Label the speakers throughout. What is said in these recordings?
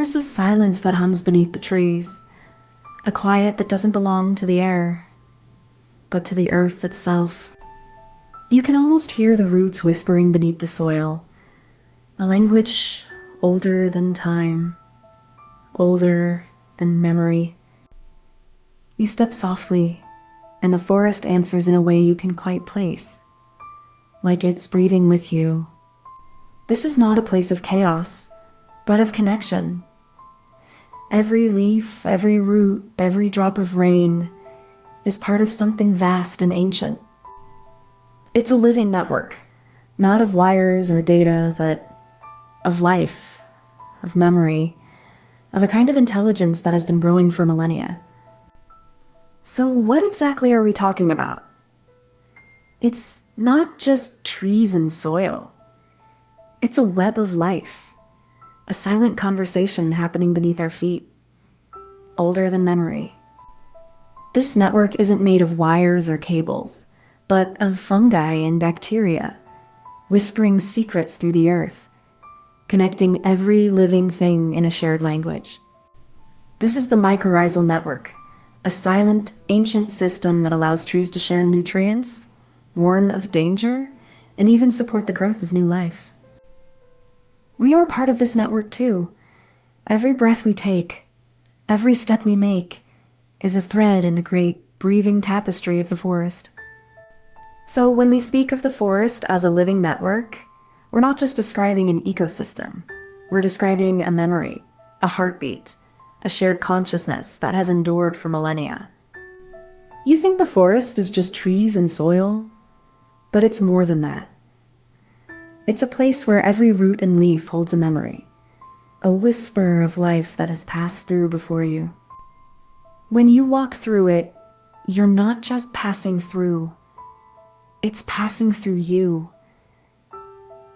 Speaker 1: There's a silence that hums beneath the trees, a quiet that doesn't belong to the air, but to the earth itself. You can almost hear the roots whispering beneath the soil, a language older than time, older than memory. You step softly, and the forest answers in a way you can quite place, like it's breathing with you. This is not a place of chaos, but of connection. Every leaf, every root, every drop of rain is part of something vast and ancient. It's a living network, not of wires or data, but of life, of memory, of a kind of intelligence that has been growing for millennia. So what exactly are we talking about? It's not just trees and soil. It's a web of life, a silent conversation happening beneath our feet, older than memory. This network isn't made of wires or cables, but of fungi and bacteria, whispering secrets through the earth, connecting every living thing in a shared language. This is the mycorrhizal network, a silent, ancient system that allows trees to share nutrients, warn of danger, and even support the growth of new life. We are part of this network too. Every breath we take, every step we make, is a thread in the great, breathing tapestry of the forest. So when we speak of the forest as a living network, we're not just describing an ecosystem. We're describing a memory, a heartbeat, a shared consciousness that has endured for millennia. You think the forest is just trees and soil, but it's more than that. It's a place where every root and leaf holds a memory, a whisper of life that has passed through before you. When you walk through it, you're not just passing through, it's passing through you.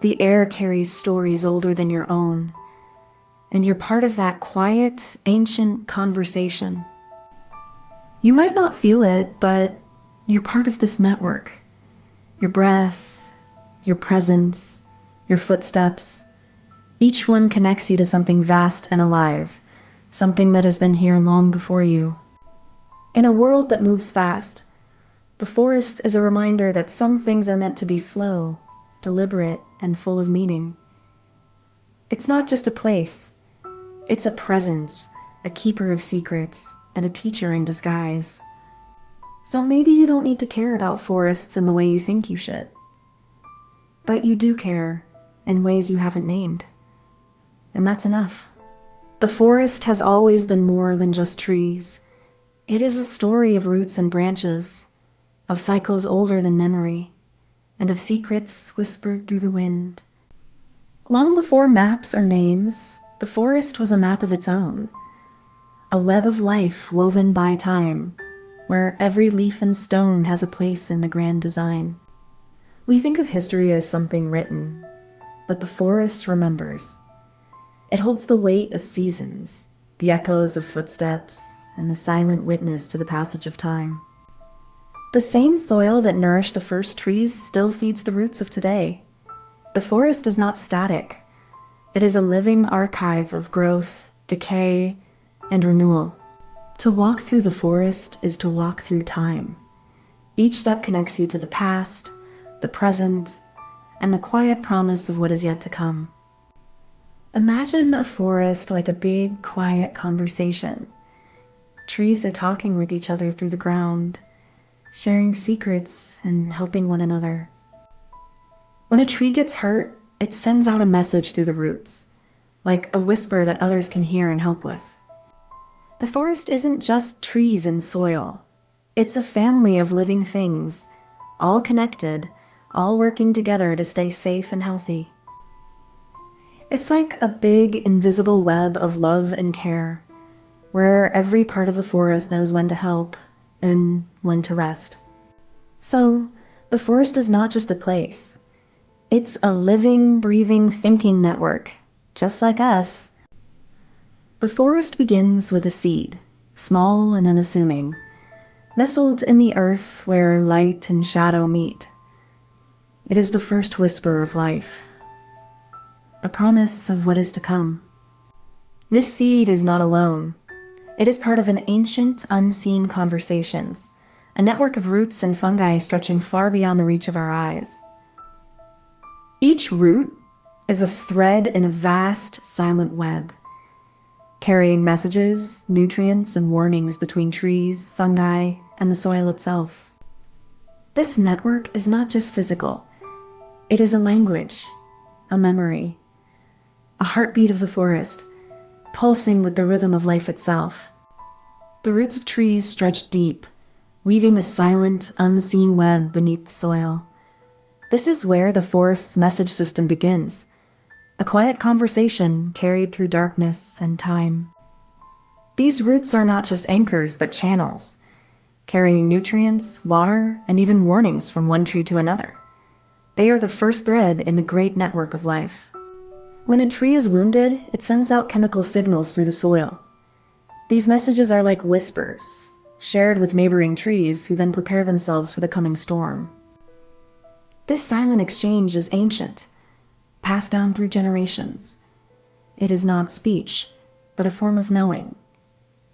Speaker 1: The air carries stories older than your own, and you're part of that quiet, ancient conversation. You might not feel it, but you're part of this network. Your breath, your presence, your footsteps, each one connects you to something vast and alive, something that has been here long before you. In a world that moves fast, the forest is a reminder that some things are meant to be slow, deliberate, and full of meaning. It's not just a place, it's a presence, a keeper of secrets, and a teacher in disguise. So maybe you don't need to care about forests in the way you think you should. But you do care in ways you haven't named. And that's enough. The forest has always been more than just trees. It is a story of roots and branches, of cycles older than memory, and of secrets whispered through the wind. Long before maps or names, the forest was a map of its own, a web of life woven by time, where every leaf and stone has a place in the grand design. We think of history as something written, but the forest remembers. It holds the weight of seasons, the echoes of footsteps, and the silent witness to the passage of time. The same soil that nourished the first trees still feeds the roots of today. The forest is not static. It is a living archive of growth, decay, and renewal. To walk through the forest is to walk through time. Each step connects you to the past, the present, and the quiet promise of what is yet to come. Imagine a forest like a big, quiet conversation. Trees are talking with each other through the ground, sharing secrets and helping one another. When a tree gets hurt, it sends out a message through the roots, like a whisper that others can hear and help with. The forest isn't just trees and soil. It's a family of living things, all connected, all working together to stay safe and healthy. It's like a big, invisible web of love and care, where every part of the forest knows when to help and when to rest. So, the forest is not just a place. It's a living, breathing, thinking network, just like us. The forest begins with a seed, small and unassuming, nestled in the earth where light and shadow meet. It is the first whisper of life, a promise of what is to come. This seed is not alone. It is part of an ancient, unseen conversations, a network of roots and fungi stretching far beyond the reach of our eyes. Each root is a thread in a vast, silent web, carrying messages, nutrients, and warnings between trees, fungi, and the soil itself. This network is not just physical. It is a language, a memory, a heartbeat of the forest, pulsing with the rhythm of life itself. The roots of trees stretch deep, weaving the silent, unseen web beneath the soil. This is where the forest's message system begins, a quiet conversation carried through darkness and time. These roots are not just anchors, but channels, carrying nutrients, water, and even warnings from one tree to another. They are the first thread in the great network of life. When a tree is wounded, it sends out chemical signals through the soil. These messages are like whispers, shared with neighboring trees who then prepare themselves for the coming storm. This silent exchange is ancient, passed down through generations. It is not speech, but a form of knowing,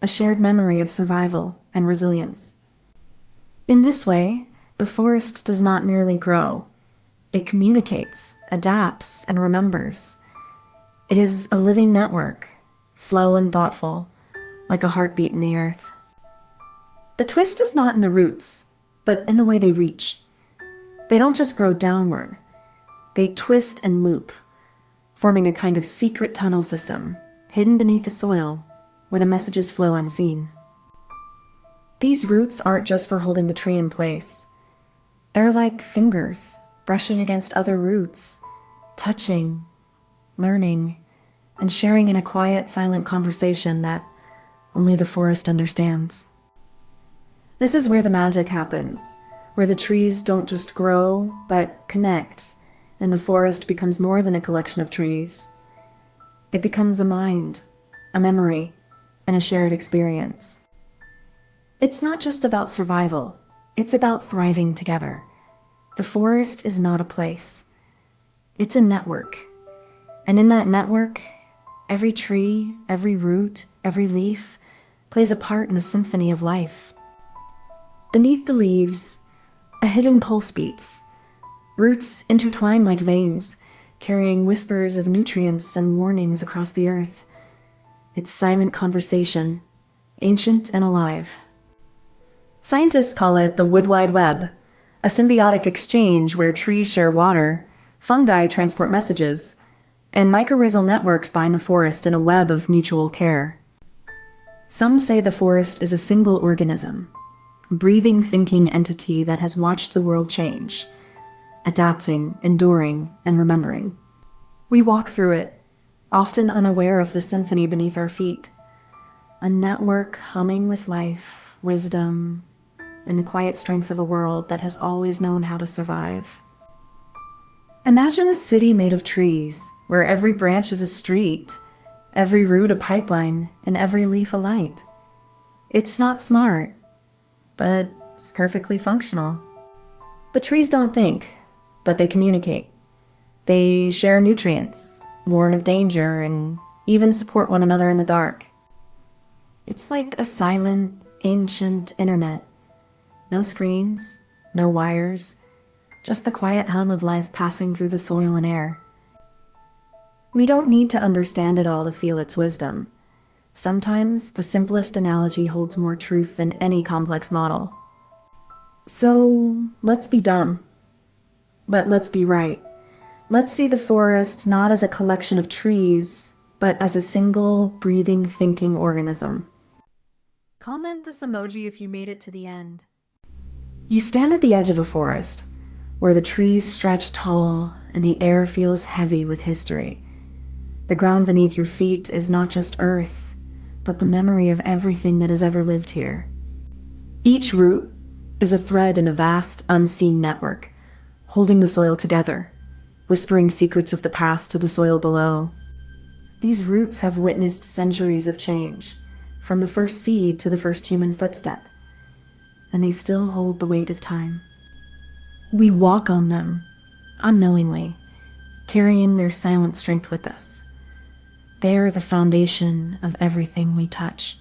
Speaker 1: a shared memory of survival and resilience. In this way, the forest does not merely grow. It communicates, adapts, and remembers. It is a living network, slow and thoughtful, like a heartbeat in the earth. The twist is not in the roots, but in the way they reach. They don't just grow downward. They twist and loop, forming a kind of secret tunnel system, hidden beneath the soil, where the messages flow unseen. These roots aren't just for holding the tree in place. They're like fingers, brushing against other roots, touching, learning, and sharing in a quiet, silent conversation that only the forest understands. This is where the magic happens, where the trees don't just grow, but connect, and the forest becomes more than a collection of trees. It becomes a mind, a memory, and a shared experience. It's not just about survival, it's about thriving together. The forest is not a place. It's a network. And in that network, every tree, every root, every leaf plays a part in the symphony of life. Beneath the leaves, a hidden pulse beats. Roots intertwine like veins, carrying whispers of nutrients and warnings across the earth. It's silent conversation, ancient and alive. Scientists call it the wood wide web, a symbiotic exchange where trees share water, fungi transport messages, and mycorrhizal networks bind the forest in a web of mutual care. Some say the forest is a single organism, a breathing, thinking entity that has watched the world change, adapting, enduring, and remembering. We walk through it, often unaware of the symphony beneath our feet, a network humming with life, wisdom, and the quiet strength of a world that has always known how to survive. Imagine a city made of trees, where every branch is a street, every root a pipeline, and every leaf a light. It's not smart, but it's perfectly functional. But trees don't think, but they communicate. They share nutrients, warn of danger, and even support one another in the dark. It's like a silent, ancient internet. No screens, no wires, just the quiet hum of life passing through the soil and air. We don't need to understand it all to feel its wisdom. Sometimes the simplest analogy holds more truth than any complex model. So let's be dumb. But let's be right. Let's see the forest not as a collection of trees, but as a single, breathing, thinking organism. Comment this emoji if you made it to the end. You stand at the edge of a forest, where the trees stretch tall and the air feels heavy with history. The ground beneath your feet is not just earth, but the memory of everything that has ever lived here. Each root is a thread in a vast, unseen network, holding the soil together, whispering secrets of the past to the soil below. These roots have witnessed centuries of change, from the first seed to the first human footstep, and they still hold the weight of time. We walk on them, unknowingly, carrying their silent strength with us. They are the foundation of everything we touch.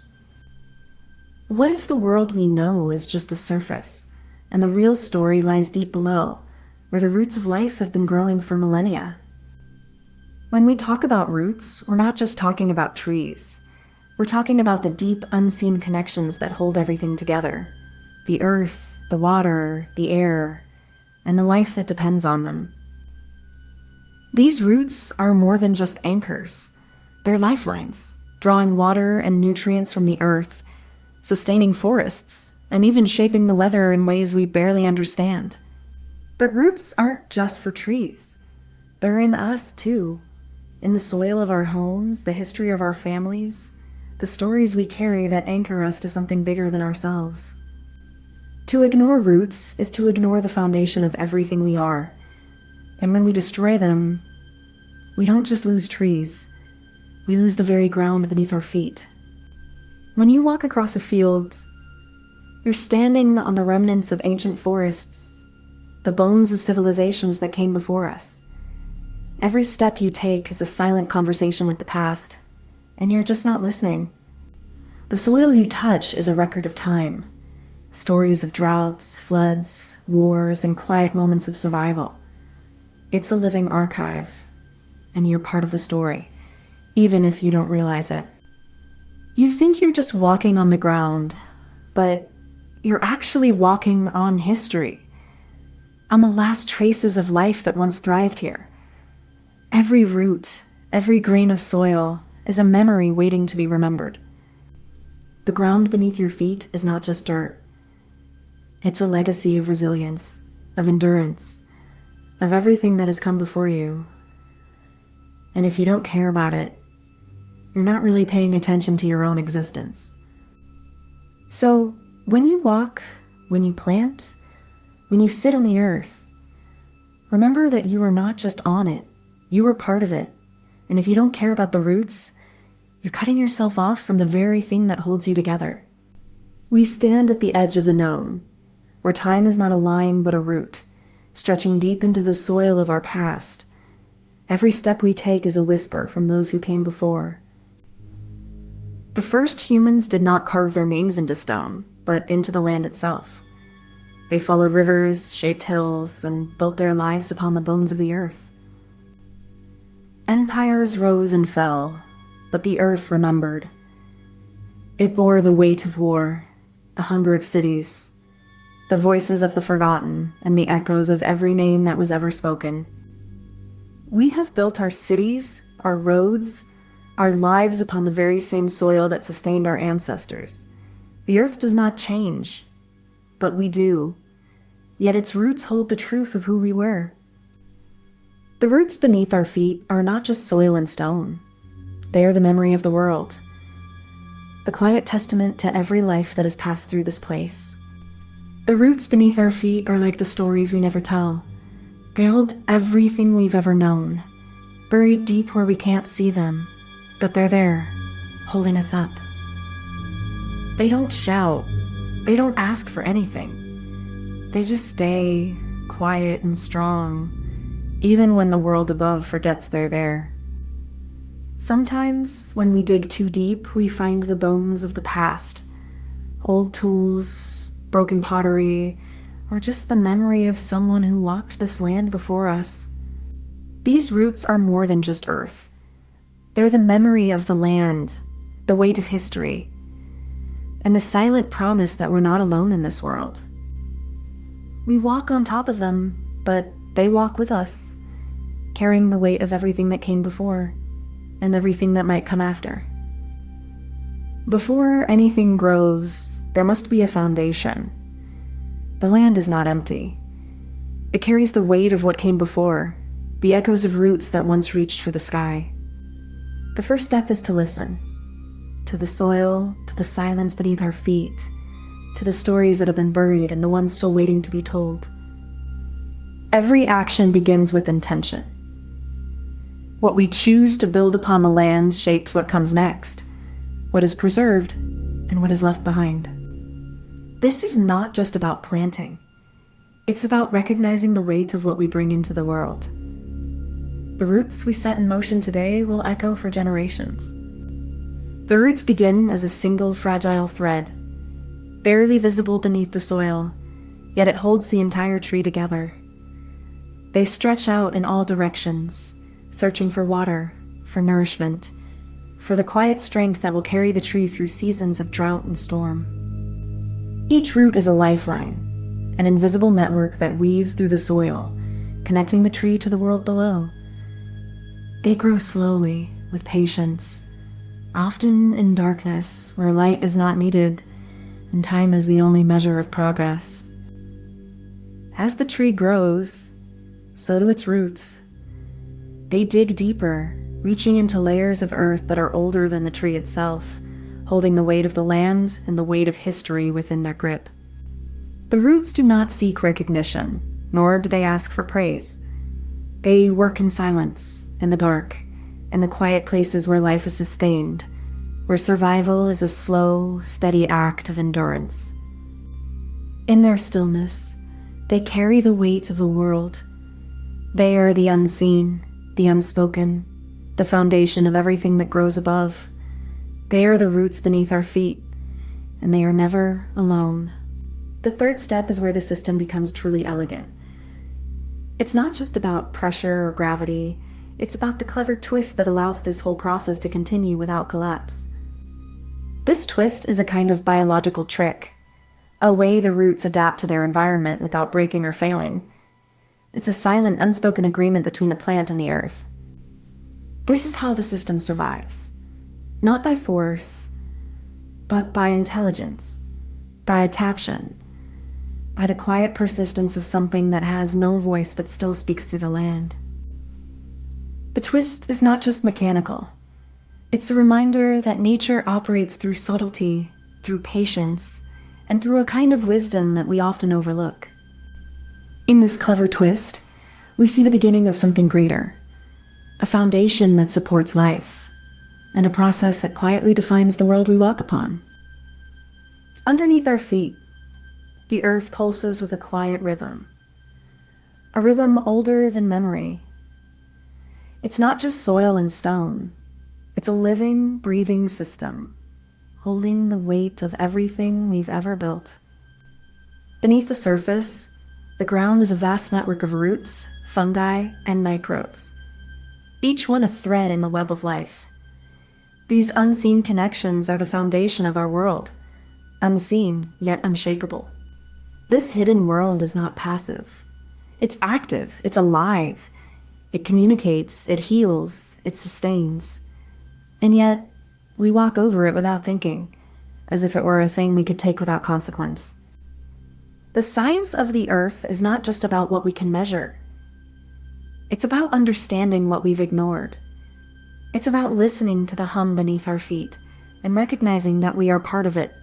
Speaker 1: What if the world we know is just the surface, and the real story lies deep below, where the roots of life have been growing for millennia? When we talk about roots, we're not just talking about trees. We're talking about the deep, unseen connections that hold everything together. The earth, the water, the air, and the life that depends on them. These roots are more than just anchors. They're lifelines, drawing water and nutrients from the earth, sustaining forests, and even shaping the weather in ways we barely understand. But roots aren't just for trees. They're in us too. In the soil of our homes, the history of our families, the stories we carry that anchor us to something bigger than ourselves. To ignore roots is to ignore the foundation of everything we are. And when we destroy them, we don't just lose trees, we lose the very ground beneath our feet. When you walk across a field, you're standing on the remnants of ancient forests, the bones of civilizations that came before us. Every step you take is a silent conversation with the past, and you're just not listening. The soil you touch is a record of time, stories of droughts, floods, wars, and quiet moments of survival. It's a living archive, and you're part of the story, even if you don't realize it. You think you're just walking on the ground, but you're actually walking on history, on the last traces of life that once thrived here. Every root, every grain of soil is a memory waiting to be remembered. The ground beneath your feet is not just dirt. It's a legacy of resilience, of endurance, of everything that has come before you. And if you don't care about it, you're not really paying attention to your own existence. So, when you walk, when you plant, when you sit on the earth, remember that you are not just on it, you are part of it. And if you don't care about the roots, you're cutting yourself off from the very thing that holds you together. We stand at the edge of the known, where time is not a line but a root, stretching deep into the soil of our past. Every step we take is a whisper from those who came before. The first humans did not carve their names into stone, but into the land itself. They followed rivers, shaped hills, and built their lives upon the bones of the earth. Empires rose and fell, but the earth remembered. It bore the weight of war, the hunger of cities, the voices of the forgotten, and the echoes of every name that was ever spoken. We have built our cities, our roads, our lives upon the very same soil that sustained our ancestors. The earth does not change, but we do. Yet its roots hold the truth of who we were. The roots beneath our feet are not just soil and stone. They are the memory of the world, the quiet testament to every life that has passed through this place. The roots beneath our feet are like the stories we never tell. They hold everything we've ever known, buried deep where we can't see them, but they're there, holding us up. They don't shout. They don't ask for anything. They just stay quiet and strong, even when the world above forgets they're there. Sometimes, when we dig too deep, we find the bones of the past, old tools, broken pottery, or just the memory of someone who walked this land before us. These roots are more than just earth. They're the memory of the land, the weight of history, and the silent promise that we're not alone in this world. We walk on top of them, but they walk with us, carrying the weight of everything that came before, and everything that might come after. Before anything grows, there must be a foundation. The land is not empty. It carries the weight of what came before, the echoes of roots that once reached for the sky. The first step is to listen. To the soil, to the silence beneath our feet, to the stories that have been buried and the ones still waiting to be told. Every action begins with intention. What we choose to build upon the land shapes what comes next, what is preserved, and what is left behind. This is not just about planting. It's about recognizing the weight of what we bring into the world. The roots we set in motion today will echo for generations. The roots begin as a single fragile thread, barely visible beneath the soil, yet it holds the entire tree together. They stretch out in all directions, searching for water, for nourishment, for the quiet strength that will carry the tree through seasons of drought and storm. Each root is a lifeline, an invisible network that weaves through the soil, connecting the tree to the world below. They grow slowly, with patience, often in darkness, where light is not needed, and time is the only measure of progress. As the tree grows, so do its roots. They dig deeper, reaching into layers of earth that are older than the tree itself, holding the weight of the land and the weight of history within their grip. The roots do not seek recognition, nor do they ask for praise. They work in silence, in the dark, in the quiet places where life is sustained, where survival is a slow, steady act of endurance. In their stillness, they carry the weight of the world. They are the unseen, the unspoken, the foundation of everything that grows above. They are the roots beneath our feet, and they are never alone. The third step is where the system becomes truly elegant. It's not just about pressure or gravity, it's about the clever twist that allows this whole process to continue without collapse. This twist is a kind of biological trick, a way the roots adapt to their environment without breaking or failing. It's a silent, unspoken agreement between the plant and the earth. This is how the system survives. Not by force, but by intelligence, by attraction, by the quiet persistence of something that has no voice but still speaks through the land. The twist is not just mechanical. It's a reminder that nature operates through subtlety, through patience, and through a kind of wisdom that we often overlook. In this clever twist, we see the beginning of something greater, a foundation that supports life, and a process that quietly defines the world we walk upon. Underneath our feet, the earth pulses with a quiet rhythm, a rhythm older than memory. It's not just soil and stone. It's a living, breathing system, holding the weight of everything we've ever built. Beneath the surface, the ground is a vast network of roots, fungi, and microbes, each one a thread in the web of life. These unseen connections are the foundation of our world, unseen yet unshakable. This hidden world is not passive. It's active, it's alive. It communicates, it heals, it sustains. And yet, we walk over it without thinking, as if it were a thing we could take without consequence. The science of the earth is not just about what we can measure. It's about understanding what we've ignored. It's about listening to the hum beneath our feet and recognizing that we are part of it,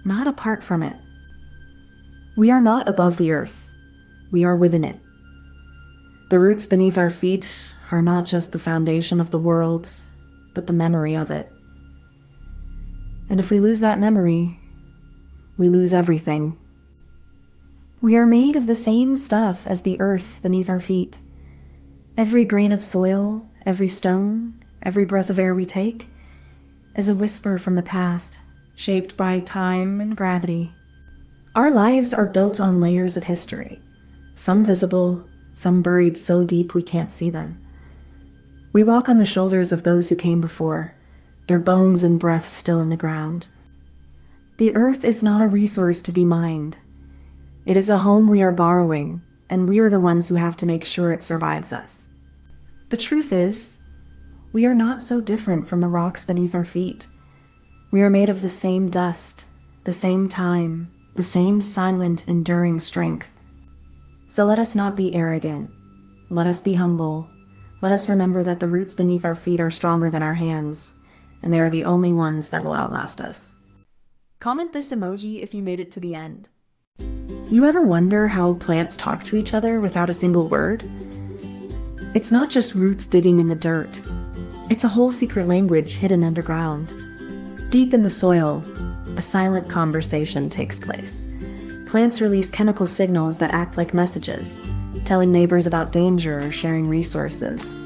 Speaker 1: not apart from it. We are not above the earth. We are within it. The roots beneath our feet are not just the foundation of the world, but the memory of it. And if we lose that memory, we lose everything. We are made of the same stuff as the earth beneath our feet. Every grain of soil, every stone, every breath of air we take is a whisper from the past, shaped by time and gravity. Our lives are built on layers of history, some visible, some buried so deep we can't see them. We walk on the shoulders of those who came before, their bones and breath still in the ground. The earth is not a resource to be mined. It is a home we are borrowing, and we are the ones who have to make sure it survives us. The truth is, we are not so different from the rocks beneath our feet. We are made of the same dust, the same time, the same silent, enduring strength. So let us not be arrogant. Let us be humble. Let us remember that the roots beneath our feet are stronger than our hands, and they are the only ones that will outlast us. Comment this emoji if you made it to the end. You ever wonder how plants talk to each other without a single word? It's not just roots digging in the dirt. It's a whole secret language hidden underground. Deep in the soil, a silent conversation takes place. Plants release chemical signals that act like messages, telling neighbors about danger or sharing resources.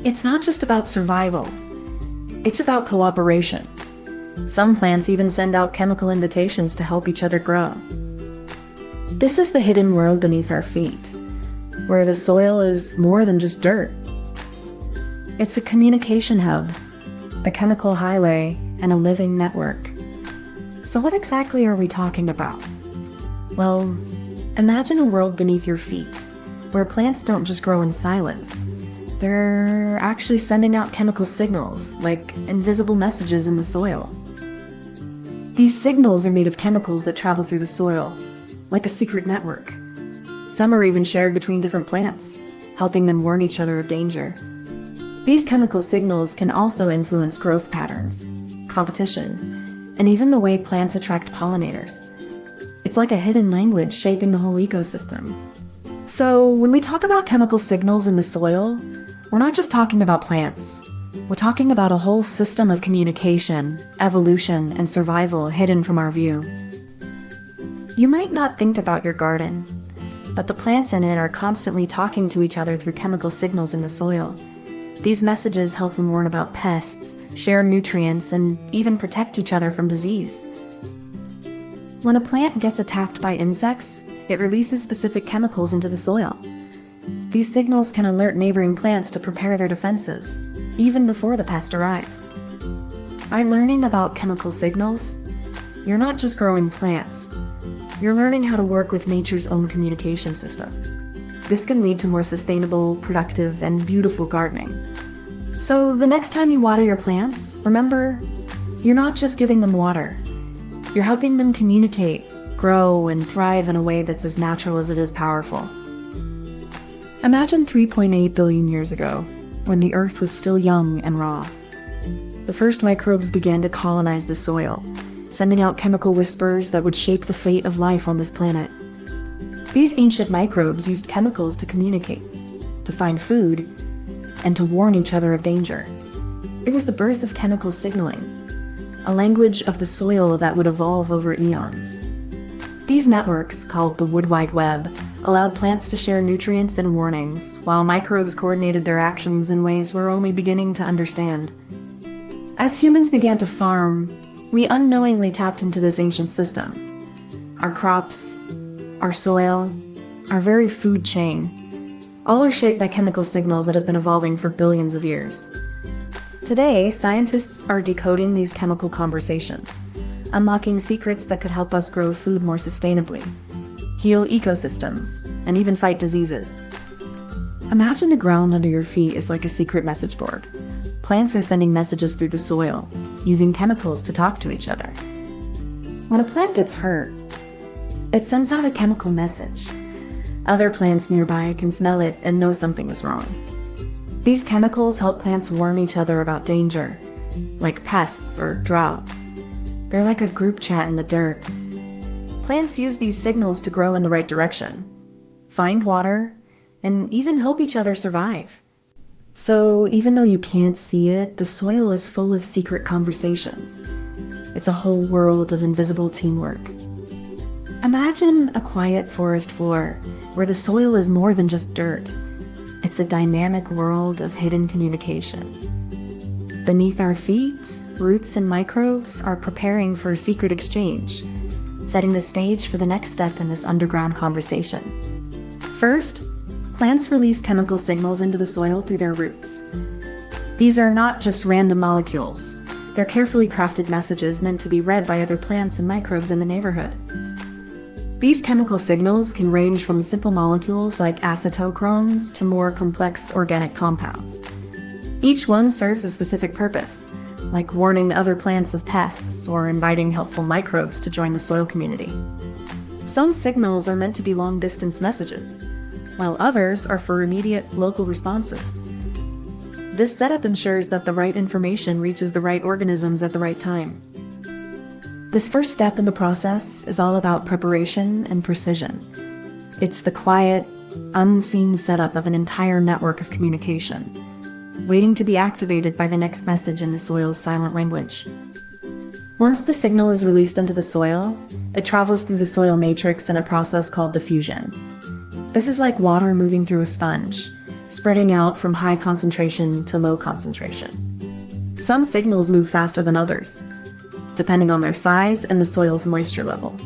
Speaker 1: It's not just about survival. It's about cooperation. Some plants even send out chemical invitations to help each other grow. This is the hidden world beneath our feet, where the soil is more than just dirt. It's a communication hub, a chemical highway, and a living network. So what exactly are we talking about? Well, imagine a world beneath your feet, where plants don't just grow in silence. They're actually sending out chemical signals, like invisible messages in the soil. These signals are made of chemicals that travel through the soil, like a secret network. Some are even shared between different plants, helping them warn each other of danger. These chemical signals can also influence growth patterns, competition, and even the way plants attract pollinators. It's like a hidden language shaping the whole ecosystem. So when we talk about chemical signals in the soil, we're not just talking about plants. We're talking about a whole system of communication, evolution, and survival hidden from our view. You might not think about your garden, but the plants in it are constantly talking to each other through chemical signals in the soil. These messages help them warn about pests, share nutrients, and even protect each other from disease. When a plant gets attacked by insects, it releases specific chemicals into the soil. These signals can alert neighboring plants to prepare their defenses, even before the pest arrives. By learning about chemical signals, you're not just growing plants. You're learning how to work with nature's own communication system. This can lead to more sustainable, productive, and beautiful gardening. So the next time you water your plants, remember, you're not just giving them water. You're helping them communicate, grow, and thrive in a way that's as natural as it is powerful. Imagine 3.8 billion years ago, when the Earth was still young and raw. The first microbes began to colonize the soil, sending out chemical whispers that would shape the fate of life on this planet. These ancient microbes used chemicals to communicate, to find food, and to warn each other of danger. It was the birth of chemical signaling, a language of the soil that would evolve over eons. These networks, called the Wood Wide Web, allowed plants to share nutrients and warnings, while microbes coordinated their actions in ways we're only beginning to understand. As humans began to farm, we unknowingly tapped into this ancient system. Our crops, our soil, our very food chain, all are shaped by chemical signals that have been evolving for billions of years. Today, scientists are decoding these chemical conversations, unlocking secrets that could help us grow food more sustainably, heal ecosystems, and even fight diseases. Imagine the ground under your feet is like a secret message board. Plants are sending messages through the soil, using chemicals to talk to each other. When a plant gets hurt, it sends out a chemical message. Other plants nearby can smell it and know something is wrong. These chemicals help plants warn each other about danger, like pests or drought. They're like a group chat in the dirt. Plants use these signals to grow in the right direction, find water, and even help each other survive. So even though you can't see it, the soil is full of secret conversations. It's a whole world of invisible teamwork. Imagine a quiet forest floor where the soil is more than just dirt. It's a dynamic world of hidden communication. Beneath our feet, roots and microbes are preparing for a secret exchange, setting the stage for the next step in this underground conversation. First, plants release chemical signals into the soil through their roots. These are not just random molecules. They're carefully crafted messages meant to be read by other plants and microbes in the neighborhood. These chemical signals can range from simple molecules like acetylchromes to more complex organic compounds. Each one serves a specific purpose, like warning the other plants of pests or inviting helpful microbes to join the soil community. Some signals are meant to be long-distance messages, while others are for immediate local responses. This setup ensures that the right information reaches the right organisms at the right time. This first step in the process is all about preparation and precision. It's the quiet, unseen setup of an entire network of communication, waiting to be activated by the next message in the soil's silent language. Once the signal is released into the soil, it travels through the soil matrix in a process called diffusion. This is like water moving through a sponge, spreading out from high concentration to low concentration. Some signals move faster than others, depending on their size and the soil's moisture level.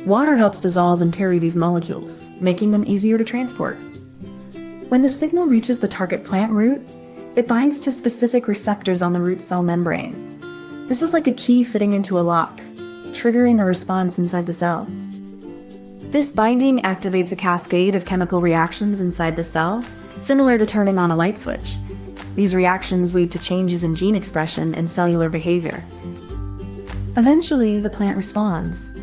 Speaker 1: Water helps dissolve and carry these molecules, making them easier to transport. When the signal reaches the target plant root, it binds to specific receptors on the root cell membrane. This is like a key fitting into a lock, triggering a response inside the cell. This binding activates a cascade of chemical reactions inside the cell, similar to turning on a light switch. These reactions lead to changes in gene expression and cellular behavior. Eventually, the plant responds,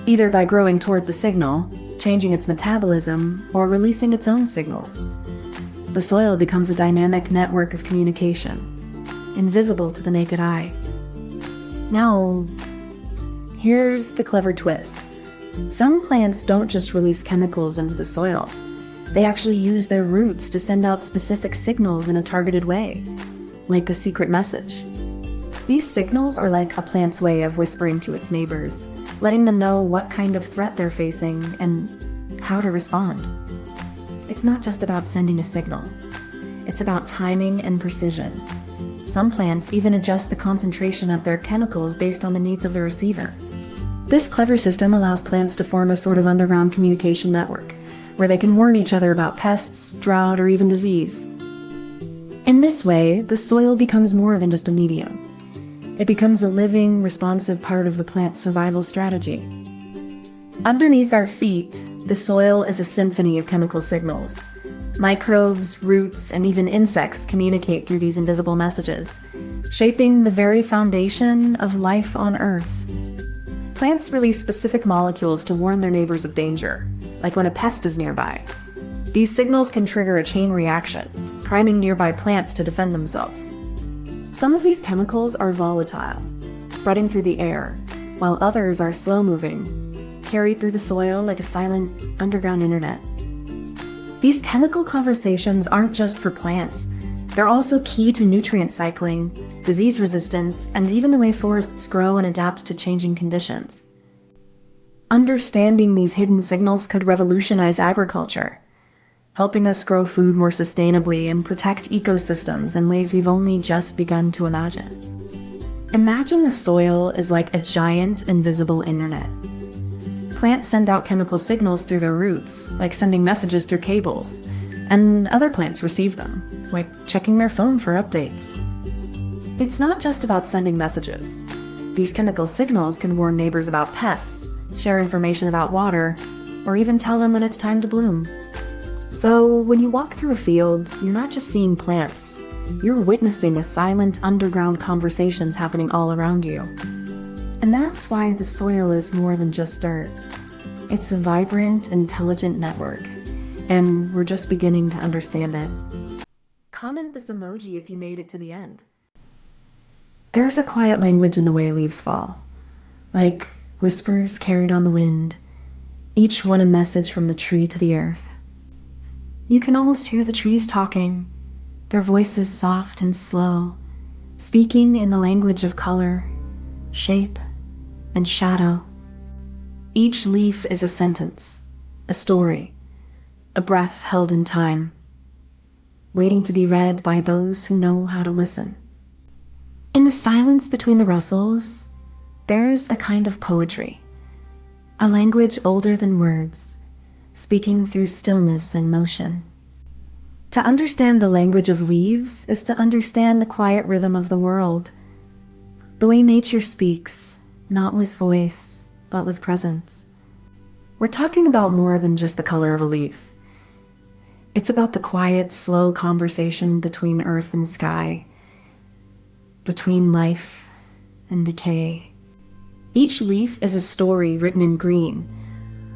Speaker 1: either by growing toward the signal, changing its metabolism, or releasing its own signals. The soil becomes a dynamic network of communication, invisible to the naked eye. Now, here's the clever twist. Some plants don't just release chemicals into the soil. They actually use their roots to send out specific signals in a targeted way, like a secret message. These signals are like a plant's way of whispering to its neighbors, letting them know what kind of threat they're facing and how to respond. It's not just about sending a signal. It's about timing and precision. Some plants even adjust the concentration of their chemicals based on the needs of the receiver. This clever system allows plants to form a sort of underground communication network, where they can warn each other about pests, drought, or even disease. In this way, the soil becomes more than just a medium. It becomes a living, responsive part of the plant's survival strategy. Underneath our feet, the soil is a symphony of chemical signals. Microbes, roots, and even insects communicate through these invisible messages, shaping the very foundation of life on Earth. Plants release specific molecules to warn their neighbors of danger, like when a pest is nearby. These signals can trigger a chain reaction, priming nearby plants to defend themselves. Some of these chemicals are volatile, spreading through the air, while others are slow-moving, carried through the soil like a silent underground internet. These chemical conversations aren't just for plants. They're also key to nutrient cycling, disease resistance, and even the way forests grow and adapt to changing conditions. Understanding these hidden signals could revolutionize agriculture, helping us grow food more sustainably and protect ecosystems in ways we've only just begun to imagine. Imagine the soil is like a giant invisible internet. Plants send out chemical signals through their roots, like sending messages through cables, and other plants receive them, like checking their phone for updates. It's not just about sending messages. These chemical signals can warn neighbors about pests, share information about water, or even tell them when it's time to bloom. So when you walk through a field, you're not just seeing plants. You're witnessing the silent underground conversations happening all around you. And that's why the soil is more than just dirt. It's a vibrant, intelligent network, and we're just beginning to understand it. Comment this emoji if you made it to the end. There's a quiet language in the way leaves fall, like whispers carried on the wind, each one a message from the tree to the earth. You can almost hear the trees talking, their voices soft and slow, speaking in the language of color, shape, and shadow. Each leaf is a sentence, a story, a breath held in time, waiting to be read by those who know how to listen. In the silence between the rustles, there's a kind of poetry, a language older than words, speaking through stillness and motion. To understand the language of leaves is to understand the quiet rhythm of the world, the way nature speaks, not with voice, but with presence. We're talking about more than just the color of a leaf. It's about the quiet, slow conversation between earth and sky, between life and decay. Each leaf is a story written in green,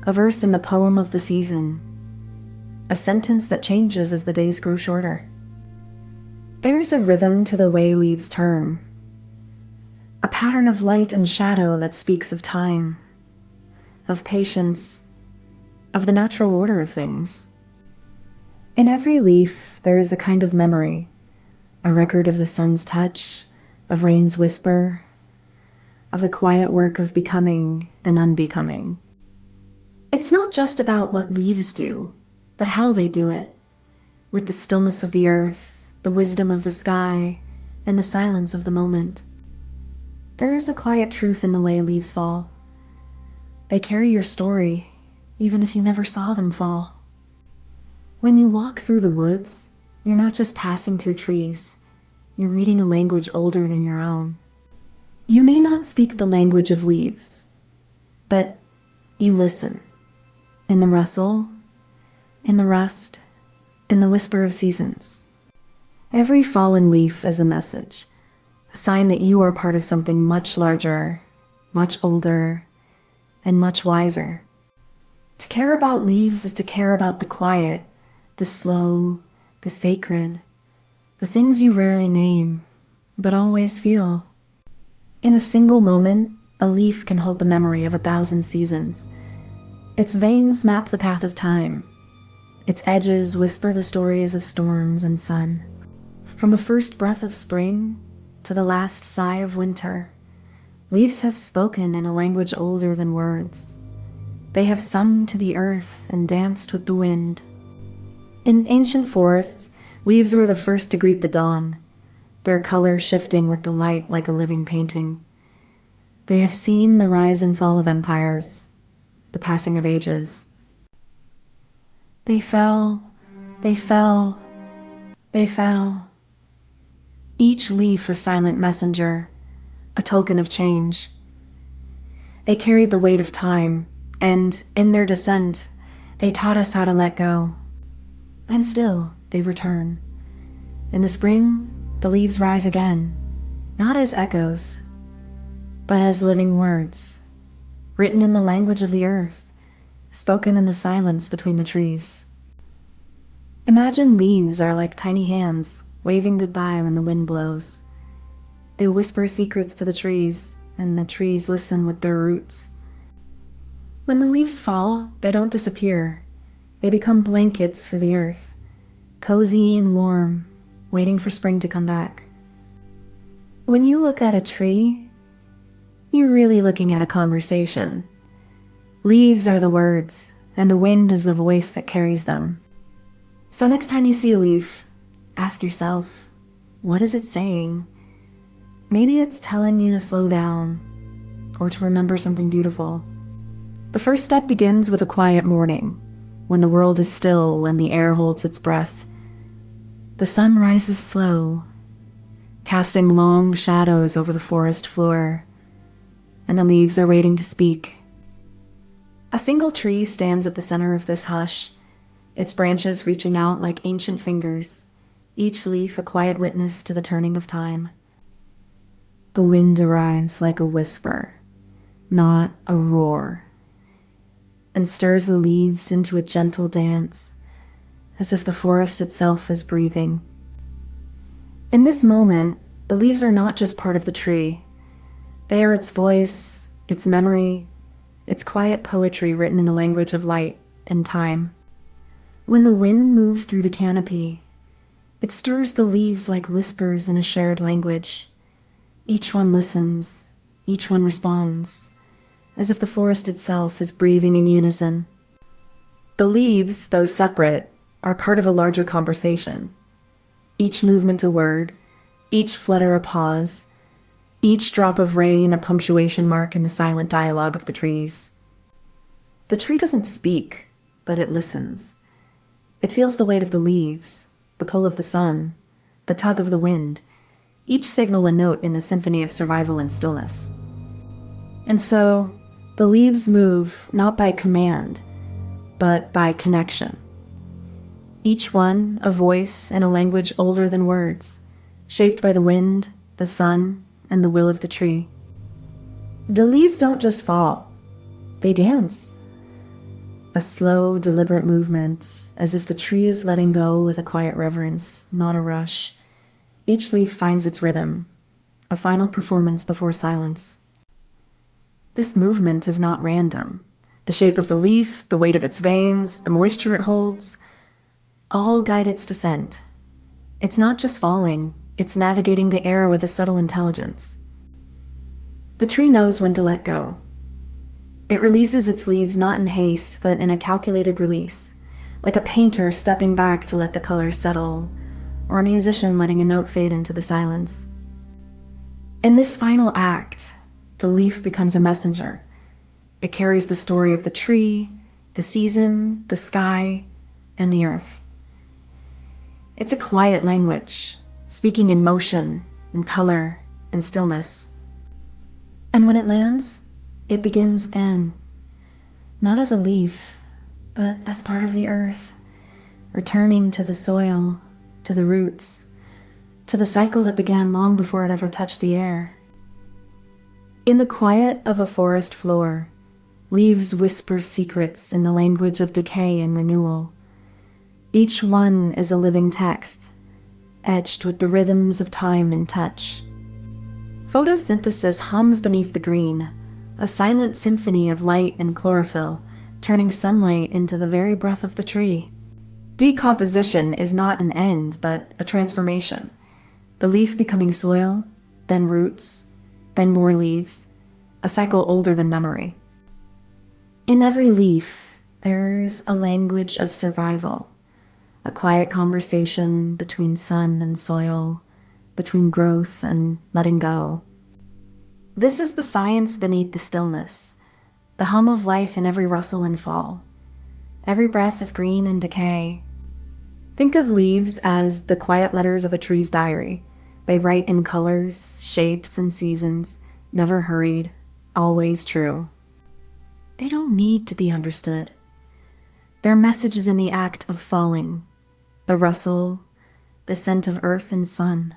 Speaker 1: a verse in the poem of the season, a sentence that changes as the days grow shorter. There's a rhythm to the way leaves turn, a pattern of light and shadow that speaks of time, of patience, of the natural order of things. In every leaf, there is a kind of memory, a record of the sun's touch, of rain's whisper, of the quiet work of becoming and unbecoming. It's not just about what leaves do, but how they do it. with the stillness of the earth, the wisdom of the sky, and the silence of the moment. There is a quiet truth in the way leaves fall. They carry your story, even if you never saw them fall. When you walk through the woods, you're not just passing through trees. You're reading a language older than your own. You may not speak the language of leaves, but you listen. In the rustle, in the rust, in the whisper of seasons. Every fallen leaf is a message, a sign that you are part of something much larger, much older, and much wiser. To care about leaves is to care about the quiet, the slow, the sacred, the things you rarely name, but always feel. In a single moment, a leaf can hold the memory of 1,000 seasons. Its veins map the path of time. Its edges whisper the stories of storms and sun. From the first breath of spring to the last sigh of winter, leaves have spoken in a language older than words. They have sung to the earth and danced with the wind. In ancient forests, leaves were the first to greet the dawn, their color shifting with the light like a living painting. They have seen the rise and fall of empires, the passing of ages. They fell, they fell, they fell. Each leaf a silent messenger, a token of change. They carried the weight of time, and in their descent, they taught us how to let go. And still, they return. In the spring, the leaves rise again, not as echoes, but as living words, written in the language of the earth, spoken in the silence between the trees. Imagine leaves are like tiny hands, waving goodbye when the wind blows. They whisper secrets to the trees, and the trees listen with their roots. When the leaves fall, they don't disappear. They become blankets for the earth, cozy and warm, waiting for spring to come back. When you look at a tree, you're really looking at a conversation. Leaves are the words, and the wind is the voice that carries them. So next time you see a leaf, ask yourself, what is it saying? Maybe it's telling you to slow down, or to remember something beautiful. The first step begins with a quiet morning, when the world is still and the air holds its breath. The sun rises slow, casting long shadows over the forest floor, and the leaves are waiting to speak. A single tree stands at the center of this hush, its branches reaching out like ancient fingers, each leaf a quiet witness to the turning of time. The wind arrives like a whisper, not a roar, and stirs the leaves into a gentle dance, as if the forest itself is breathing. In this moment, the leaves are not just part of the tree. They are its voice, its memory, its quiet poetry written in the language of light and time. When the wind moves through the canopy, it stirs the leaves like whispers in a shared language. Each one listens, each one responds, as if the forest itself is breathing in unison. The leaves, though separate, are part of a larger conversation. Each movement a word, each flutter a pause, each drop of rain a punctuation mark in the silent dialogue of the trees. The tree doesn't speak, but it listens. It feels the weight of the leaves, the pull of the sun, the tug of the wind, each signal a note in the symphony of survival and stillness. And so, the leaves move not by command, but by connection. Each one a voice and a language older than words, shaped by the wind, the sun, and the will of the tree. The leaves don't just fall, they dance. A slow, deliberate movement, as if the tree is letting go with a quiet reverence, not a rush. Each leaf finds its rhythm, a final performance before silence. This movement is not random. The shape of the leaf, the weight of its veins, the moisture it holds, all guide its descent. It's not just falling, it's navigating the air with a subtle intelligence. The tree knows when to let go. It releases its leaves not in haste, but in a calculated release, like a painter stepping back to let the colors settle, or a musician letting a note fade into the silence. In this final act, the leaf becomes a messenger. It carries the story of the tree, the season, the sky, and the earth. It's a quiet language, speaking in motion, in color, and stillness. And when it lands, it begins again, not as a leaf, but as part of the earth, returning to the soil, to the roots, to the cycle that began long before it ever touched the air. In the quiet of a forest floor, leaves whisper secrets in the language of decay and renewal. Each one is a living text, etched with the rhythms of time and touch. Photosynthesis hums beneath the green, a silent symphony of light and chlorophyll, turning sunlight into the very breath of the tree. Decomposition is not an end, but a transformation. The leaf becoming soil, then roots, then more leaves, a cycle older than memory. In every leaf, there's a language of survival, a quiet conversation between sun and soil, between growth and letting go. This is the science beneath the stillness, the hum of life in every rustle and fall, every breath of green and decay. Think of leaves as the quiet letters of a tree's diary. They write in colors, shapes, and seasons, never hurried, always true. They don't need to be understood. Their message is in the act of falling, the rustle, the scent of earth and sun.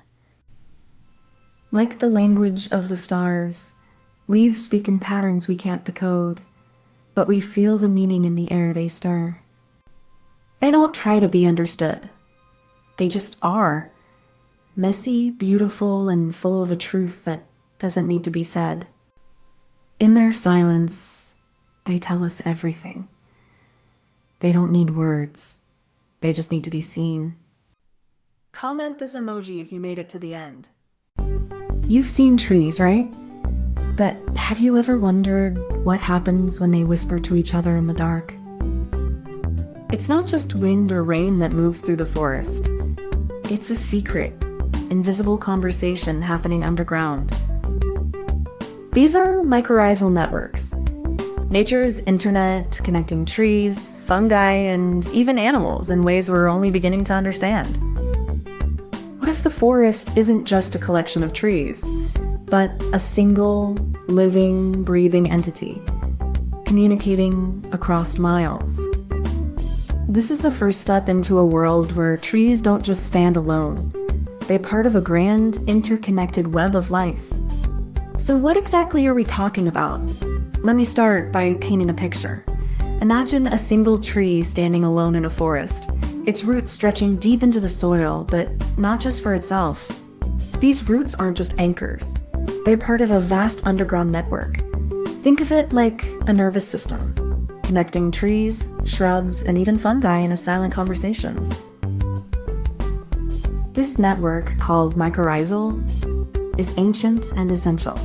Speaker 1: Like the language of the stars, leaves speak in patterns we can't decode, but we feel the meaning in the air they stir. They don't try to be understood. They just are. Messy, beautiful, and full of a truth that doesn't need to be said. In their silence, they tell us everything. They don't need words. They just need to be seen. Comment this emoji if you made it to the end. You've seen trees, right? But have you ever wondered what happens when they whisper to each other in the dark? It's not just wind or rain that moves through the forest. It's a secret, invisible conversation happening underground. These are mycorrhizal networks, nature's internet connecting trees, fungi, and even animals in ways we're only beginning to understand. What if the forest isn't just a collection of trees, but a single, living, breathing entity, communicating across miles? This is the first step into a world where trees don't just stand alone. They're part of a grand, interconnected web of life. So what exactly are we talking about? Let me start by painting a picture. Imagine a single tree standing alone in a forest, its roots stretching deep into the soil, but not just for itself. These roots aren't just anchors. They're part of a vast underground network. Think of it like a nervous system, connecting trees, shrubs, and even fungi in a silent conversations. This network, called mycorrhizal, is ancient and essential.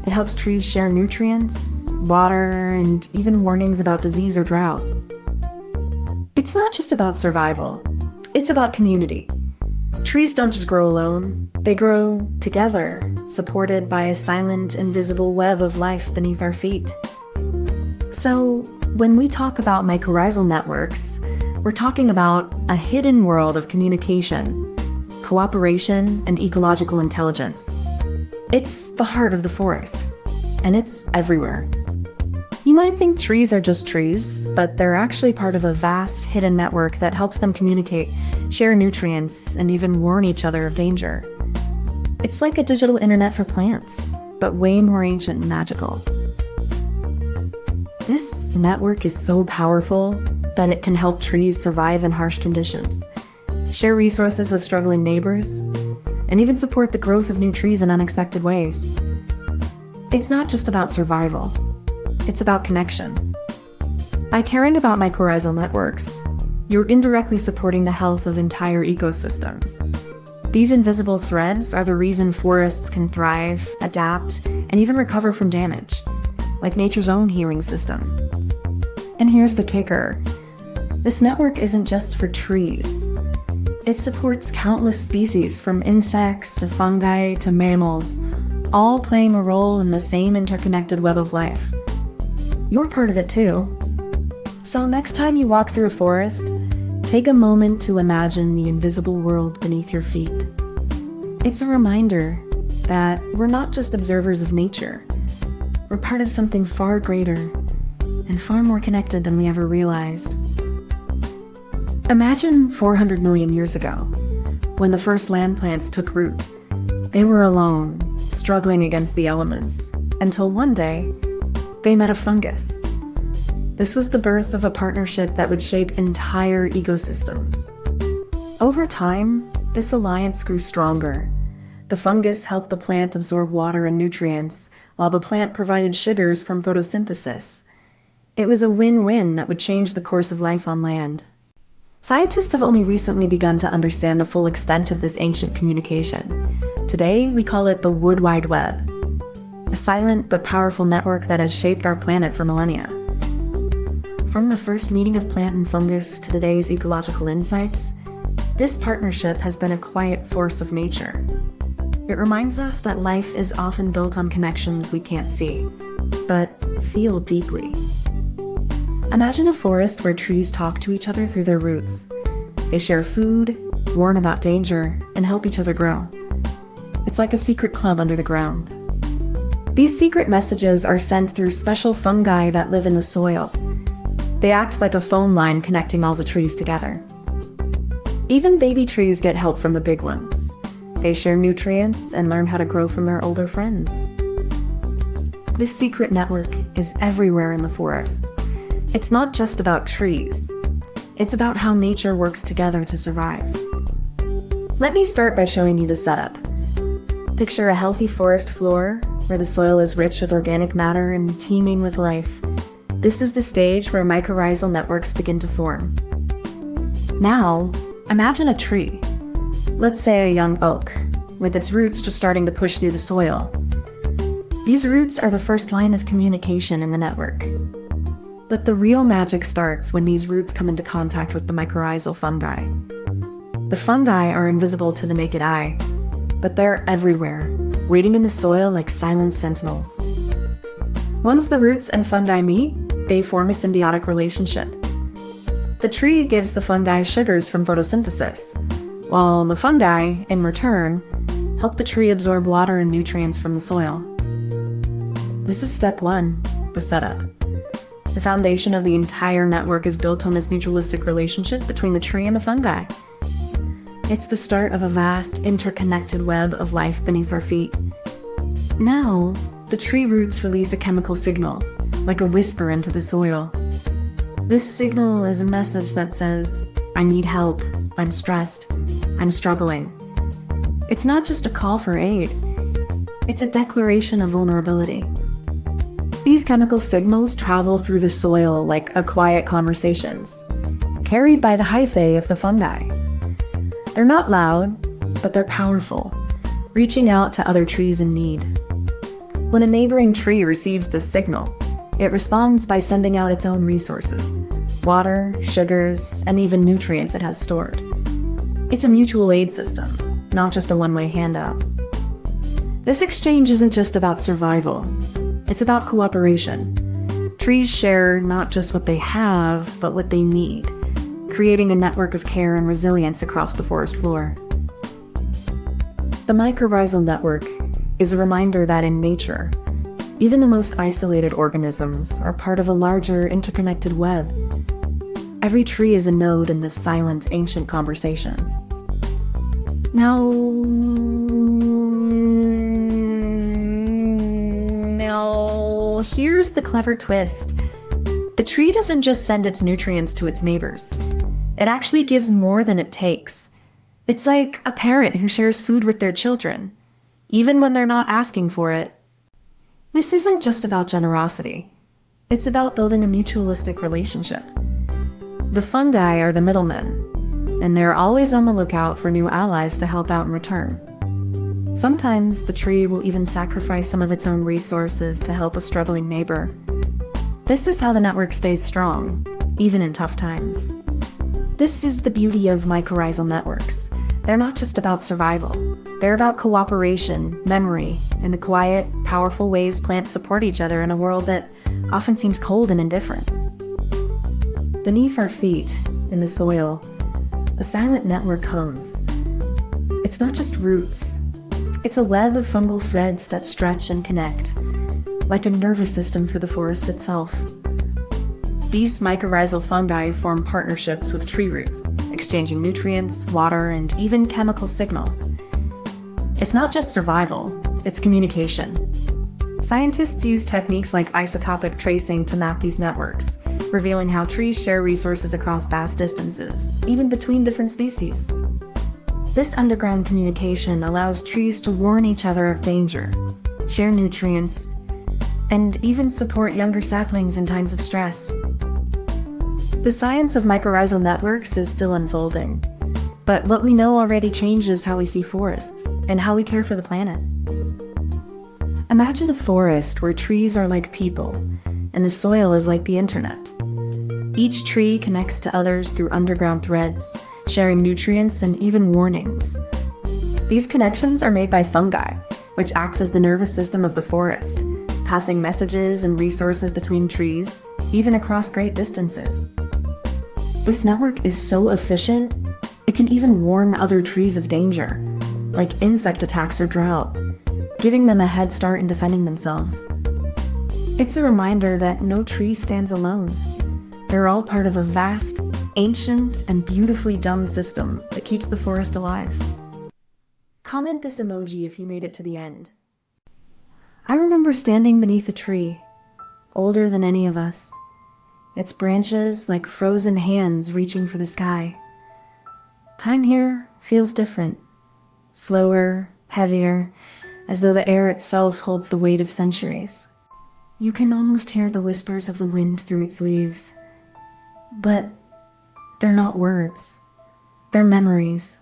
Speaker 1: It helps trees share nutrients, water, and even warnings about disease or drought. It's not just about survival, it's about community. Trees don't just grow alone, they grow together, supported by a silent, invisible web of life beneath our feet. So, when we talk about mycorrhizal networks, we're talking about a hidden world of communication, cooperation, and ecological intelligence. It's the heart of the forest, and it's everywhere. You might think trees are just trees, but they're actually part of a vast hidden network that helps them communicate, share nutrients, and even warn each other of danger. It's like a digital internet for plants, but way more ancient and magical. This network is so powerful that it can help trees survive in harsh conditions, share resources with struggling neighbors, and even support the growth of new trees in unexpected ways. It's not just about survival. It's about connection. By caring about mycorrhizal networks, you're indirectly supporting the health of entire ecosystems. These invisible threads are the reason forests can thrive, adapt, and even recover from damage, like nature's own healing system. And here's the kicker. This network isn't just for trees. It supports countless species, from insects to fungi to mammals, all playing a role in the same interconnected web of life. You're part of it too. So next time you walk through a forest, take a moment to imagine the invisible world beneath your feet. It's a reminder that we're not just observers of nature. We're part of something far greater and far more connected than we ever realized. Imagine 400 million years ago, when the first land plants took root. They were alone, struggling against the elements, until one day, they met a fungus. This was the birth of a partnership that would shape entire ecosystems. Over time, this alliance grew stronger. The fungus helped the plant absorb water and nutrients, while the plant provided sugars from photosynthesis. It was a win-win that would change the course of life on land. Scientists have only recently begun to understand the full extent of this ancient communication. Today, we call it the Wood Wide Web, a silent but powerful network that has shaped our planet for millennia. From the first meeting of plant and fungus to today's ecological insights, this partnership has been a quiet force of nature. It reminds us that life is often built on connections we can't see, but feel deeply. Imagine a forest where trees talk to each other through their roots. They share food, warn about danger, and help each other grow. It's like a secret club under the ground. These secret messages are sent through special fungi that live in the soil. They act like a phone line connecting all the trees together. Even baby trees get help from the big ones. They share nutrients and learn how to grow from their older friends. This secret network is everywhere in the forest. It's not just about trees. It's about how nature works together to survive. Let me start by showing you the setup. Picture a healthy forest floor where the soil is rich with organic matter and teeming with life. This is the stage where mycorrhizal networks begin to form. Now, imagine a tree. Let's say a young oak, with its roots just starting to push through the soil. These roots are the first line of communication in the network. But the real magic starts when these roots come into contact with the mycorrhizal fungi. The fungi are invisible to the naked eye, but they're everywhere, waiting in the soil like silent sentinels. Once the roots and fungi meet, they form a symbiotic relationship. The tree gives the fungi sugars from photosynthesis, while the fungi, in return, help the tree absorb water and nutrients from the soil. This is step one, the setup. The foundation of the entire network is built on this mutualistic relationship between the tree and the fungi. It's the start of a vast, interconnected web of life beneath our feet. Now, the tree roots release a chemical signal, like a whisper into the soil. This signal is a message that says, I need help, I'm stressed, I'm struggling. It's not just a call for aid. It's a declaration of vulnerability. These chemical signals travel through the soil like a quiet conversations, carried by the hyphae of the fungi. They're not loud, but they're powerful, reaching out to other trees in need. When a neighboring tree receives this signal, it responds by sending out its own resources, water, sugars, and even nutrients it has stored. It's a mutual aid system, not just a one-way handout. This exchange isn't just about survival. It's about cooperation. Trees share not just what they have, but what they need, creating a network of care and resilience across the forest floor. The mycorrhizal network is a reminder that in nature, even the most isolated organisms are part of a larger, interconnected web. Every tree is a node in this silent, ancient conversations. Now, here's the clever twist. The tree doesn't just send its nutrients to its neighbors. It actually gives more than it takes. It's like a parent who shares food with their children, even when they're not asking for it. This isn't just about generosity. It's about building a mutualistic relationship. The fungi are the middlemen, and they're always on the lookout for new allies to help out in return. Sometimes the tree will even sacrifice some of its own resources to help a struggling neighbor. This is how the network stays strong, even in tough times. This is the beauty of mycorrhizal networks. They're not just about survival. They're about cooperation, memory, and the quiet, powerful ways plants support each other in a world that often seems cold and indifferent. Beneath our feet, in the soil, a silent network hums. It's not just roots. It's a web of fungal threads that stretch and connect, like a nervous system for the forest itself. These mycorrhizal fungi form partnerships with tree roots, exchanging nutrients, water, and even chemical signals. It's not just survival, it's communication. Scientists use techniques like isotopic tracing to map these networks, revealing how trees share resources across vast distances, even between different species. This underground communication allows trees to warn each other of danger, share nutrients, and even support younger saplings in times of stress. The science of mycorrhizal networks is still unfolding, but what we know already changes how we see forests and how we care for the planet. Imagine a forest where trees are like people, and the soil is like the internet. Each tree connects to others through underground threads, sharing nutrients and even warnings. These connections are made by fungi, which act as the nervous system of the forest, passing messages and resources between trees, even across great distances. This network is so efficient, it can even warn other trees of danger, like insect attacks or drought, giving them a head start in defending themselves. It's a reminder that no tree stands alone. They're all part of a vast, ancient, and beautifully dumb system that keeps the forest alive. Comment this emoji if you made it to the end. I remember standing beneath a tree, older than any of us, its branches like frozen hands reaching for the sky. Time here feels different, slower, heavier, as though the air itself holds the weight of centuries. You can almost hear the whispers of the wind through its leaves, but they're not words. They're memories,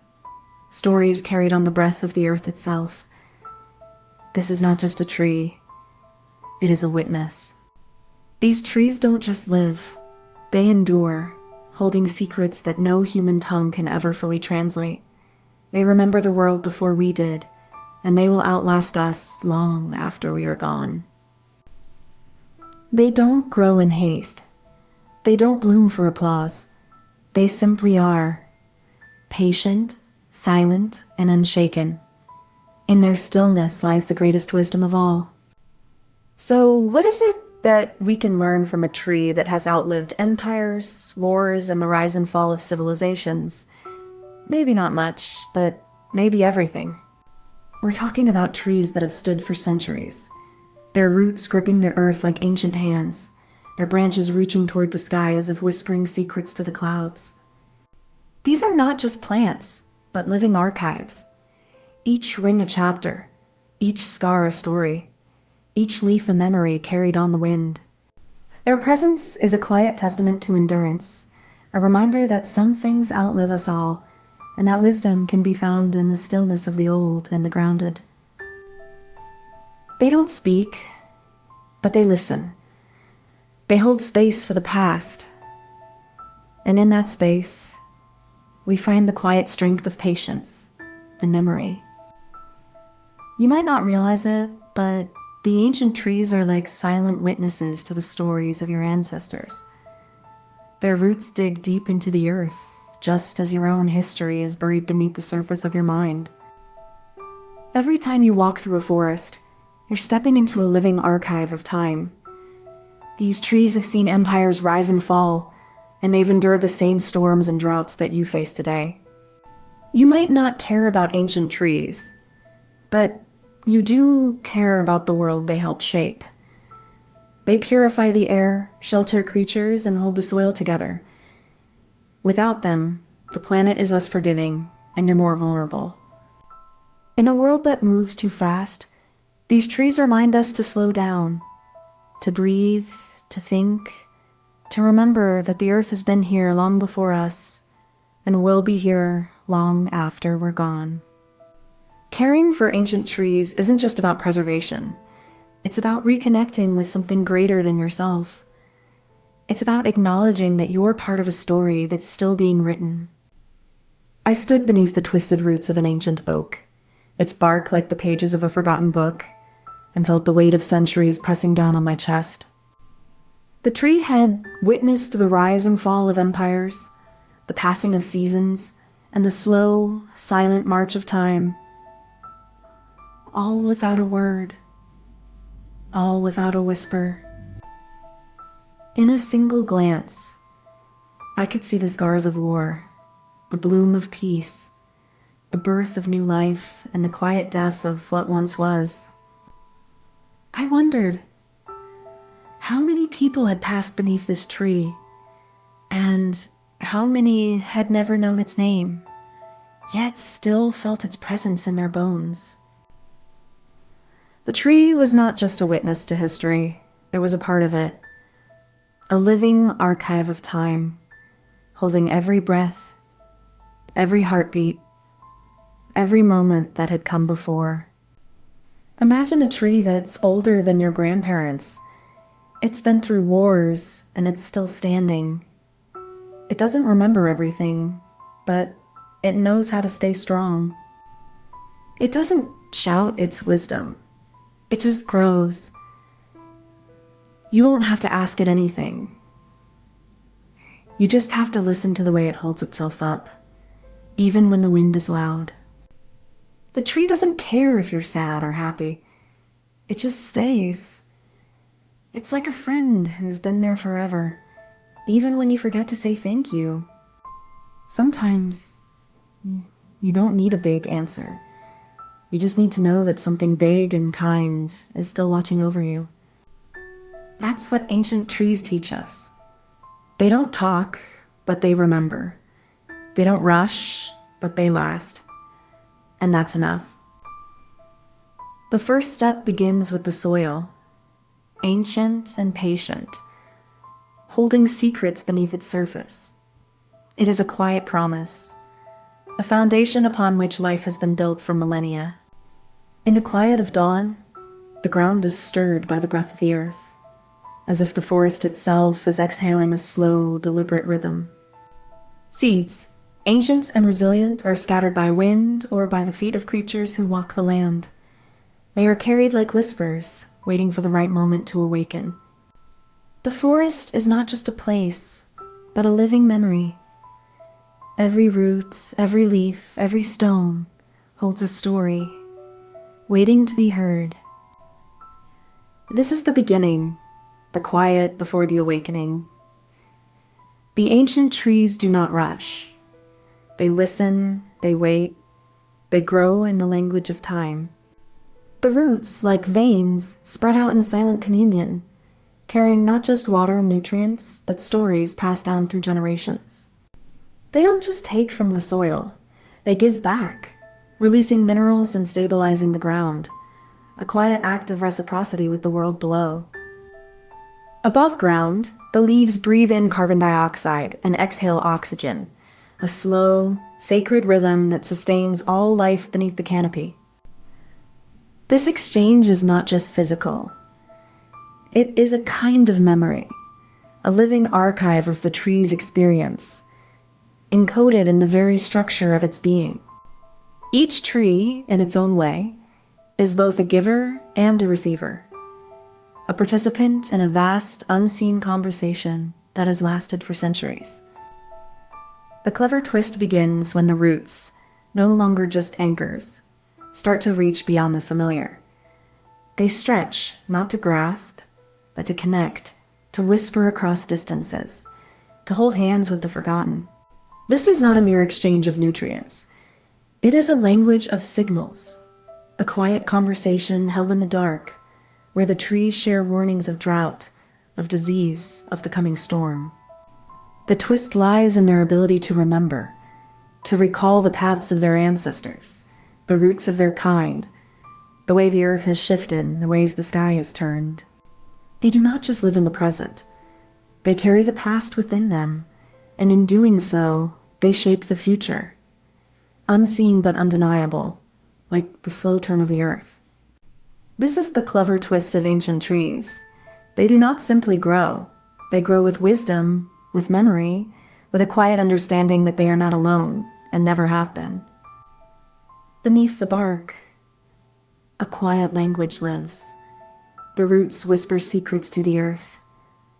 Speaker 1: stories carried on the breath of the earth itself. This is not just a tree, it is a witness. These trees don't just live, they endure, holding secrets that no human tongue can ever fully translate. They remember the world before we did, and they will outlast us long after we are gone. They don't grow in haste. They don't bloom for applause. They simply are, patient, silent, and unshaken. In their stillness lies the greatest wisdom of all. So, what is it that we can learn from a tree that has outlived empires, wars, and the rise and fall of civilizations? Maybe not much, but maybe everything. We're talking about trees that have stood for centuries, their roots gripping the earth like ancient hands, their branches reaching toward the sky as if whispering secrets to the clouds. These are not just plants, but living archives. Each ring a chapter, each scar a story, each leaf a memory carried on the wind. Their presence is a quiet testament to endurance, a reminder that some things outlive us all, and that wisdom can be found in the stillness of the old and the grounded. They don't speak, but they listen. They hold space for the past, and in that space, we find the quiet strength of patience and memory. You might not realize it, but the ancient trees are like silent witnesses to the stories of your ancestors. Their roots dig deep into the earth, just as your own history is buried beneath the surface of your mind. Every time you walk through a forest, you're stepping into a living archive of time. These trees have seen empires rise and fall, and they've endured the same storms and droughts that you face today. You might not care about ancient trees, but you do care about the world they helped shape. They purify the air, shelter creatures, and hold the soil together. Without them, the planet is less forgiving, and you're more vulnerable. In a world that moves too fast, these trees remind us to slow down, to breathe, to think, to remember that the earth has been here long before us, and will be here long after we're gone. Caring for ancient trees isn't just about preservation. It's about reconnecting with something greater than yourself. It's about acknowledging that you're part of a story that's still being written. I stood beneath the twisted roots of an ancient oak, its bark like the pages of a forgotten book, and felt the weight of centuries pressing down on my chest. The tree had witnessed the rise and fall of empires, the passing of seasons, and the slow, silent march of time. All without a word, all without a whisper. In a single glance, I could see the scars of war, the bloom of peace, the birth of new life, and the quiet death of what once was. I wondered how many people had passed beneath this tree, and how many had never known its name, yet still felt its presence in their bones. The tree was not just a witness to history, it was a part of it, a living archive of time, holding every breath, every heartbeat, every moment that had come before. Imagine a tree that's older than your grandparents. It's been through wars, and it's still standing. It doesn't remember everything, but it knows how to stay strong. It doesn't shout its wisdom. It just grows. You won't have to ask it anything. You just have to listen to the way it holds itself up, even when the wind is loud. The tree doesn't care if you're sad or happy. It just stays. It's like a friend who's been there forever, even when you forget to say thank you. Sometimes you don't need a big answer. You just need to know that something big and kind is still watching over you. That's what ancient trees teach us. They don't talk, but they remember. They don't rush, but they last. And that's enough. The first step begins with the soil, ancient and patient, holding secrets beneath its surface. It is a quiet promise, a foundation upon which life has been built for millennia. In the quiet of dawn, the ground is stirred by the breath of the earth, as if the forest itself is exhaling a slow, deliberate rhythm. Seeds, ancient and resilient, are scattered by wind or by the feet of creatures who walk the land. They are carried like whispers, waiting for the right moment to awaken. The forest is not just a place, but a living memory. Every root, every leaf, every stone holds a story, waiting to be heard. This is the beginning, the quiet before the awakening. The ancient trees do not rush. They listen, they wait, they grow in the language of time. The roots, like veins, spread out in silent communion, carrying not just water and nutrients, but stories passed down through generations. They don't just take from the soil, they give back, releasing minerals and stabilizing the ground, a quiet act of reciprocity with the world below. Above ground, the leaves breathe in carbon dioxide and exhale oxygen, a slow, sacred rhythm that sustains all life beneath the canopy. This exchange is not just physical. It is a kind of memory, a living archive of the tree's experience, encoded in the very structure of its being. Each tree, in its own way, is both a giver and a receiver, a participant in a vast, unseen conversation that has lasted for centuries. The clever twist begins when the roots, no longer just anchors, start to reach beyond the familiar. They stretch, not to grasp, but to connect, to whisper across distances, to hold hands with the forgotten. This is not a mere exchange of nutrients. It is a language of signals, a quiet conversation held in the dark, where the trees share warnings of drought, of disease, of the coming storm. The twist lies in their ability to remember, to recall the paths of their ancestors, the roots of their kind, the way the earth has shifted, the ways the sky has turned. They do not just live in the present. They carry the past within them, and in doing so, they shape the future. Unseen but undeniable, like the slow turn of the earth. This is the clever twist of ancient trees. They do not simply grow, They grow with wisdom, with memory, with a quiet understanding that they are not alone and never have been. Beneath the bark, a quiet language lives. The roots whisper secrets to the earth,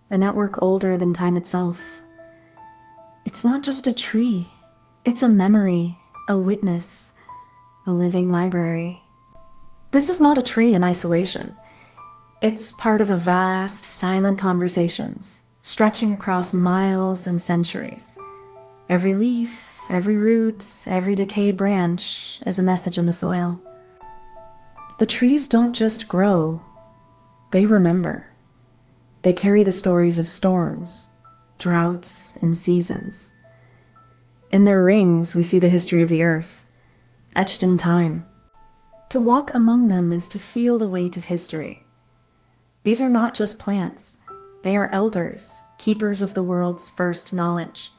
Speaker 1: a network older than time itself. It's not just a tree, it's a memory, a witness, a living library. This is not a tree in isolation. It's part of a vast, silent conversations, stretching across miles and centuries. Every leaf, every root, every decayed branch is a message in the soil. The trees don't just grow, they remember. They carry the stories of storms, droughts, and seasons. In their rings, we see the history of the earth, etched in time. To walk among them is to feel the weight of history. These are not just plants. They are elders, keepers of the world's first knowledge.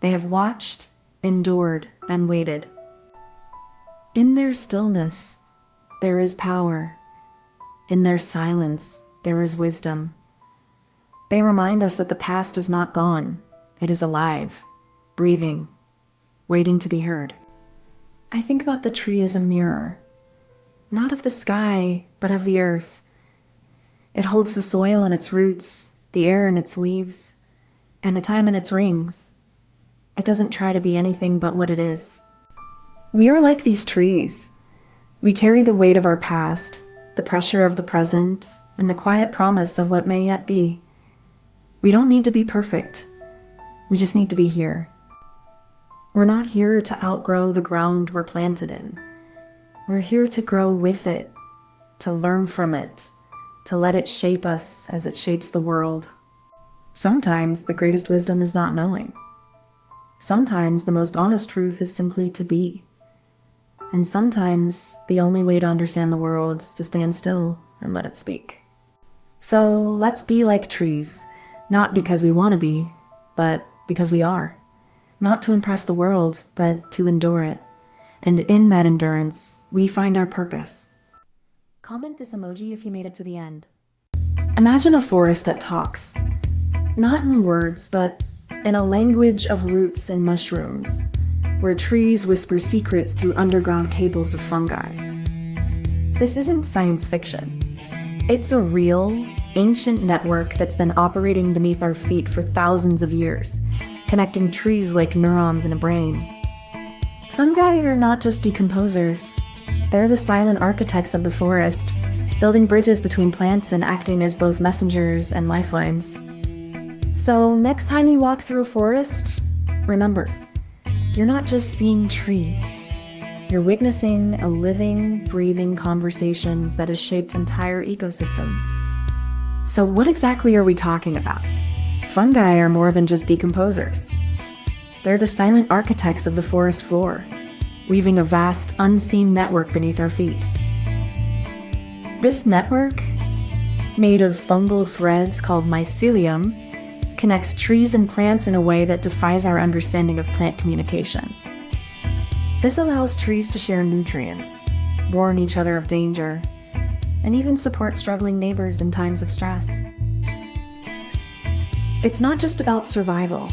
Speaker 1: They have watched, endured, and waited. In their stillness, there is power. In their silence, there is wisdom. They remind us that the past is not gone. It is alive, breathing, waiting to be heard. I think about the tree as a mirror, not of the sky, but of the earth. It holds the soil in its roots, the air in its leaves, and the time in its rings. It doesn't try to be anything but what it is. We are like these trees. We carry the weight of our past, the pressure of the present, and the quiet promise of what may yet be. We don't need to be perfect. We just need to be here. We're not here to outgrow the ground we're planted in. We're here to grow with it, to learn from it, to let it shape us as it shapes the world. Sometimes the greatest wisdom is not knowing. Sometimes the most honest truth is simply to be. And sometimes the only way to understand the world is to stand still and let it speak. So let's be like trees, not because we want to be, but because we are. Not to impress the world, but to endure it. And in that endurance, we find our purpose. Comment this emoji if you made it to the end. Imagine a forest that talks. Not in words, but in a language of roots and mushrooms, where trees whisper secrets through underground cables of fungi. This isn't science fiction. It's a real, ancient network that's been operating beneath our feet for thousands of years, connecting trees like neurons in a brain. Fungi are not just decomposers. They're the silent architects of the forest, building bridges between plants and acting as both messengers and lifelines. So next time you walk through a forest, remember, you're not just seeing trees. You're witnessing a living, breathing conversations that has shaped entire ecosystems. So what exactly are we talking about? Fungi are more than just decomposers. They're the silent architects of the forest floor, weaving a vast, unseen network beneath our feet. This network, made of fungal threads called mycelium, connects trees and plants in a way that defies our understanding of plant communication. This allows trees to share nutrients, warn each other of danger, and even support struggling neighbors in times of stress. It's not just about survival,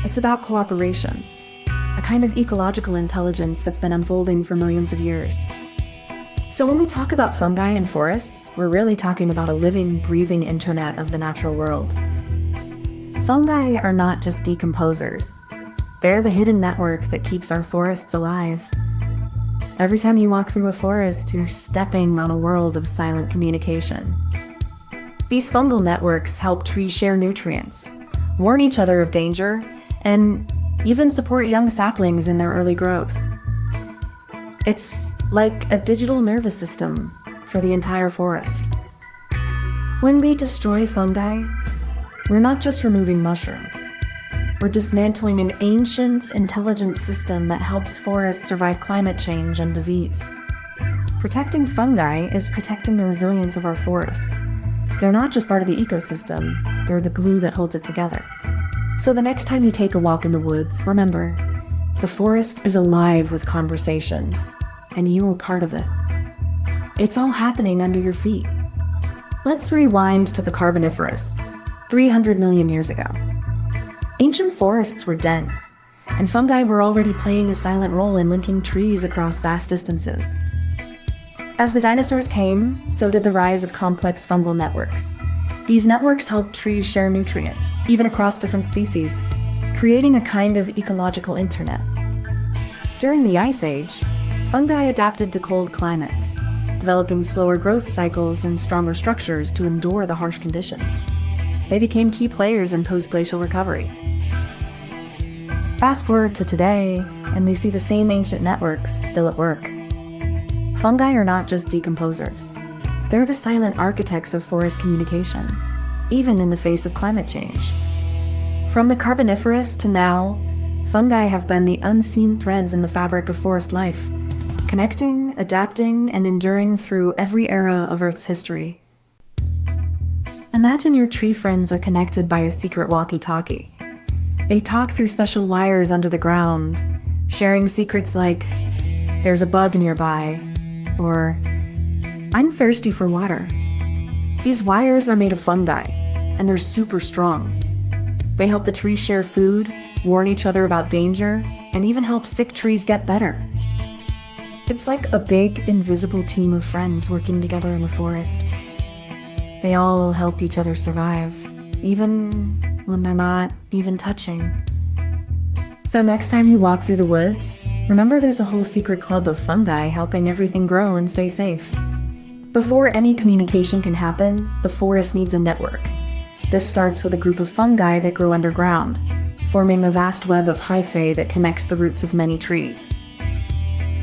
Speaker 1: it's about cooperation, a kind of ecological intelligence that's been unfolding for millions of years. So when we talk about fungi and forests, we're really talking about a living, breathing internet of the natural world. Fungi are not just decomposers. They're the hidden network that keeps our forests alive. Every time you walk through a forest, you're stepping on a world of silent communication. These fungal networks help trees share nutrients, warn each other of danger, and even support young saplings in their early growth. It's like a digital nervous system for the entire forest. When we destroy fungi, we're not just removing mushrooms. We're dismantling an ancient, intelligent system that helps forests survive climate change and disease. Protecting fungi is protecting the resilience of our forests. They're not just part of the ecosystem, they're the glue that holds it together. So the next time you take a walk in the woods, remember, the forest is alive with conversations, and you are part of it. It's all happening under your feet. Let's rewind to the Carboniferous. 300 million years ago. Ancient forests were dense, and fungi were already playing a silent role in linking trees across vast distances. As the dinosaurs came, so did the rise of complex fungal networks. These networks helped trees share nutrients, even across different species, creating a kind of ecological internet. During the Ice Age, fungi adapted to cold climates, developing slower growth cycles and stronger structures to endure the harsh conditions. They became key players in post-glacial recovery. Fast forward to today, and we see the same ancient networks still at work. Fungi are not just decomposers. They're the silent architects of forest communication, even in the face of climate change. From the Carboniferous to now, fungi have been the unseen threads in the fabric of forest life, connecting, adapting, and enduring through every era of Earth's history. Imagine your tree friends are connected by a secret walkie-talkie. They talk through special wires under the ground, sharing secrets like, "There's a bug nearby," or "I'm thirsty for water." These wires are made of fungi, and they're super strong. They help the trees share food, warn each other about danger, and even help sick trees get better. It's like a big, invisible team of friends working together in the forest. They all help each other survive, even when they're not even touching. So next time you walk through the woods, remember there's a whole secret club of fungi helping everything grow and stay safe. Before any communication can happen, the forest needs a network. This starts with a group of fungi that grow underground, forming a vast web of hyphae that connects the roots of many trees.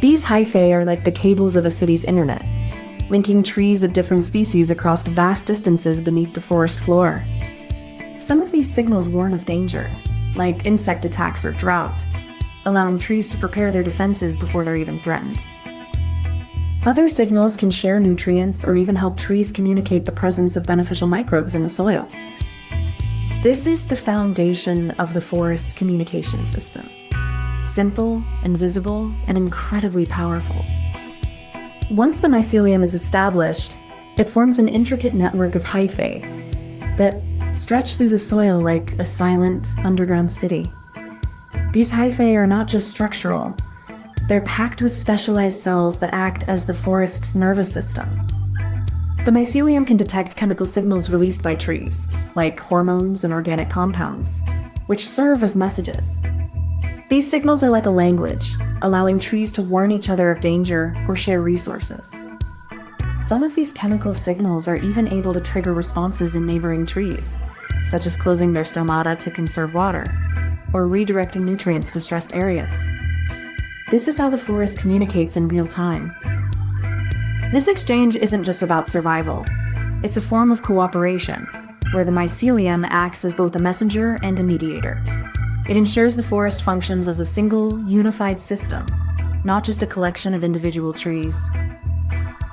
Speaker 1: These hyphae are like the cables of a city's internet, linking trees of different species across vast distances beneath the forest floor. Some of these signals warn of danger, like insect attacks or drought, allowing trees to prepare their defenses before they're even threatened. Other signals can share nutrients or even help trees communicate the presence of beneficial microbes in the soil. This is the foundation of the forest's communication system. Simple, invisible, and incredibly powerful. Once the mycelium is established, it forms an intricate network of hyphae that stretch through the soil like a silent, underground city. These hyphae are not just structural. They're packed with specialized cells that act as the forest's nervous system. The mycelium can detect chemical signals released by trees, like hormones and organic compounds, which serve as messages. These signals are like a language, allowing trees to warn each other of danger or share resources. Some of these chemical signals are even able to trigger responses in neighboring trees, such as closing their stomata to conserve water, or redirecting nutrients to stressed areas. This is how the forest communicates in real time. This exchange isn't just about survival. It's a form of cooperation, where the mycelium acts as both a messenger and a mediator. It ensures the forest functions as a single, unified system, not just a collection of individual trees.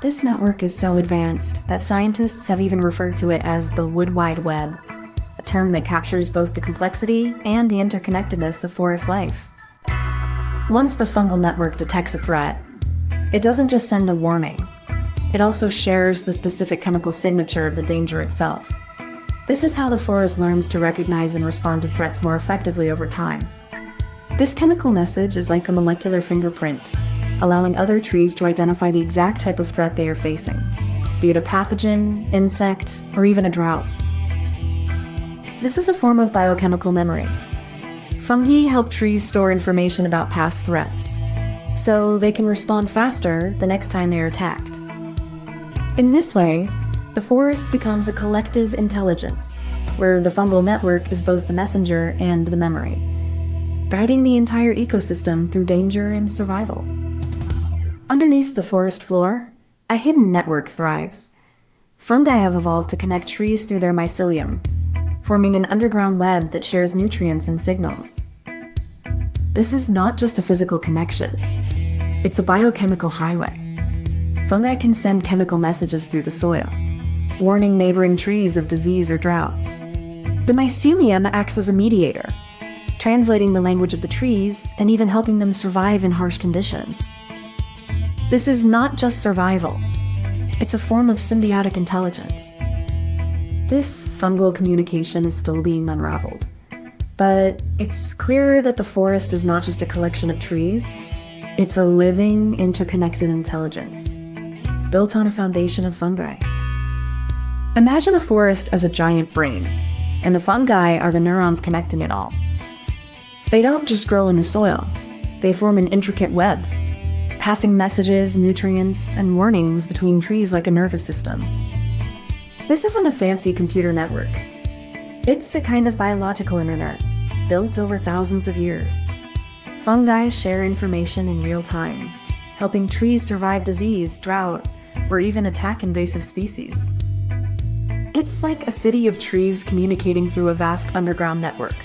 Speaker 1: This network is so advanced that scientists have even referred to it as the Wood Wide Web, a term that captures both the complexity and the interconnectedness of forest life. Once the fungal network detects a threat, it doesn't just send a warning. It also shares the specific chemical signature of the danger itself. This is how the forest learns to recognize and respond to threats more effectively over time. This chemical message is like a molecular fingerprint, allowing other trees to identify the exact type of threat they are facing, be it a pathogen, insect, or even a drought. This is a form of biochemical memory. Fungi help trees store information about past threats, so they can respond faster the next time they are attacked. In this way, the forest becomes a collective intelligence, where the fungal network is both the messenger and the memory, guiding the entire ecosystem through danger and survival. Underneath the forest floor, a hidden network thrives. Fungi have evolved to connect trees through their mycelium, forming an underground web that shares nutrients and signals. This is not just a physical connection. It's a biochemical highway. Fungi can send chemical messages through the soil, warning neighboring trees of disease or drought. The mycelium acts as a mediator, translating the language of the trees and even helping them survive in harsh conditions. This is not just survival. It's a form of symbiotic intelligence. This fungal communication is still being unraveled. But it's clear that the forest is not just a collection of trees, it's a living, interconnected intelligence, built on a foundation of fungi. Imagine a forest as a giant brain, and the fungi are the neurons connecting it all. They don't just grow in the soil, they form an intricate web, passing messages, nutrients, and warnings between trees like a nervous system. This isn't a fancy computer network. It's a kind of biological internet, built over thousands of years. Fungi share information in real time, helping trees survive disease, drought, or even attack invasive species. It's like a city of trees communicating through a vast underground network,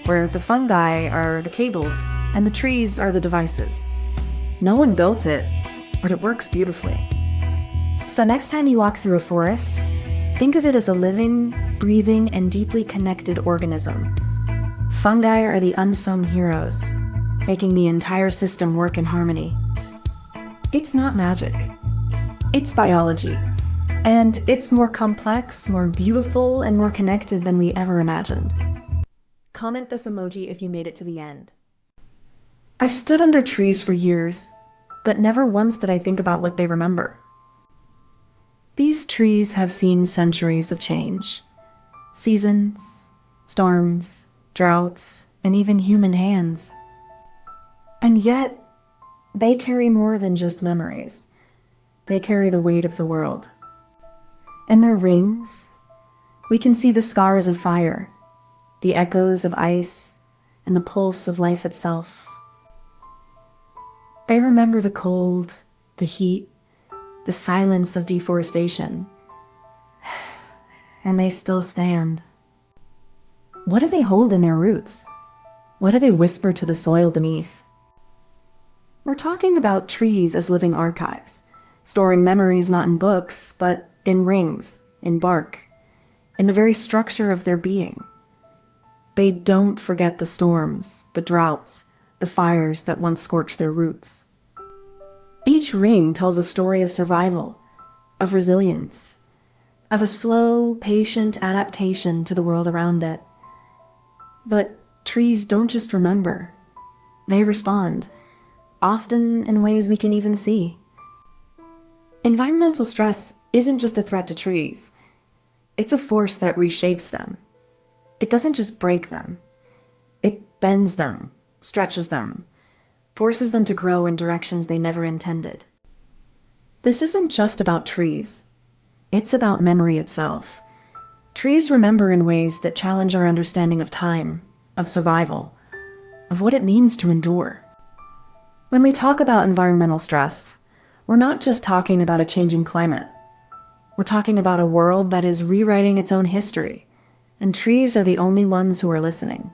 Speaker 1: where the fungi are the cables and the trees are the devices. No one built it, but it works beautifully. So next time you walk through a forest, think of it as a living, breathing, and deeply connected organism. Fungi are the unsung heroes, making the entire system work in harmony. It's not magic. It's biology. And it's more complex, more beautiful, and more connected than we ever imagined. Comment this emoji if you made it to the end. I've stood under trees for years, but never once did I think about what they remember. These trees have seen centuries of change. Seasons, storms, droughts, and even human hands. And yet, they carry more than just memories. They carry the weight of the world. In their rings, we can see the scars of fire, the echoes of ice, and the pulse of life itself. They remember the cold, the heat, the silence of deforestation. And they still stand. What do they hold in their roots? What do they whisper to the soil beneath? We're talking about trees as living archives, storing memories not in books, but in rings, in bark, in the very structure of their being. They don't forget the storms, the droughts, the fires that once scorched their roots. Each ring tells a story of survival, of resilience, of a slow, patient adaptation to the world around it. But trees don't just remember. They respond, often in ways we can even see. Environmental stress isn't just a threat to trees. It's a force that reshapes them. It doesn't just break them. It bends them, stretches them, forces them to grow in directions they never intended. This isn't just about trees. It's about memory itself. Trees remember in ways that challenge our understanding of time, of survival, of what it means to endure. When we talk about environmental stress, we're not just talking about a changing climate. We're talking about a world that is rewriting its own history, and trees are the only ones who are listening.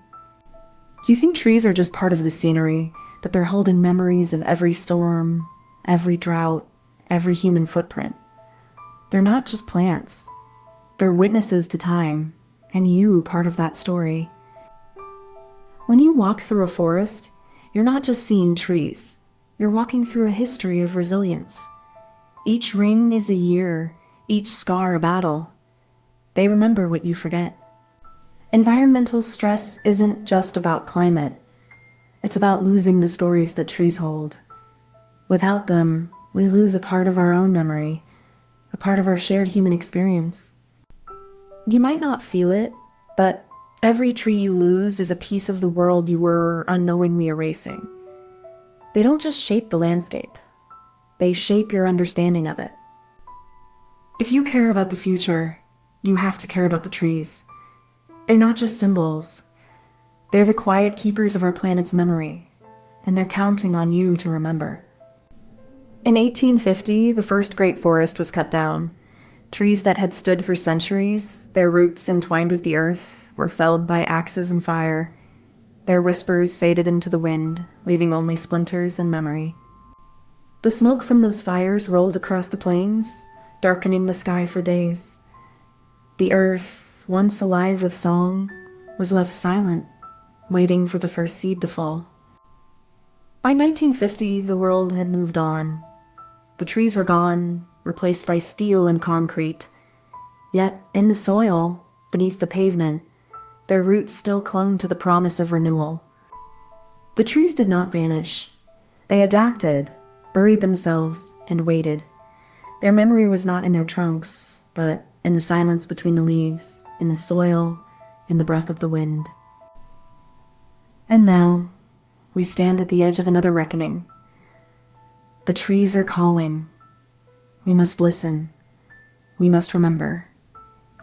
Speaker 1: Do you think trees are just part of the scenery, that they're holding memories of every storm, every drought, every human footprint? They're not just plants. They're witnesses to time, and you part of that story. When you walk through a forest, you're not just seeing trees. You're walking through a history of resilience. Each ring is a year, each scar a battle. They remember what you forget. Environmental stress isn't just about climate. It's about losing the stories that trees hold. Without them, we lose a part of our own memory, a part of our shared human experience. You might not feel it, but every tree you lose is a piece of the world you were unknowingly erasing. They don't just shape the landscape. They shape your understanding of it. If you care about the future, you have to care about the trees. They're not just symbols. They're the quiet keepers of our planet's memory, and they're counting on you to remember. In 1850, the first great forest was cut down. Trees that had stood for centuries, their roots entwined with the earth, were felled by axes and fire. Their whispers faded into the wind, leaving only splinters and memory. The smoke from those fires rolled across the plains, darkening the sky for days. The earth, once alive with song, was left silent, waiting for the first seed to fall. By 1950, the world had moved on. The trees were gone, replaced by steel and concrete. Yet, in the soil, beneath the pavement, their roots still clung to the promise of renewal. The trees did not vanish. They adapted, buried themselves, and waited. Their memory was not in their trunks, but in the silence between the leaves, in the soil, in the breath of the wind. And now, we stand at the edge of another reckoning. The trees are calling. We must listen. We must remember.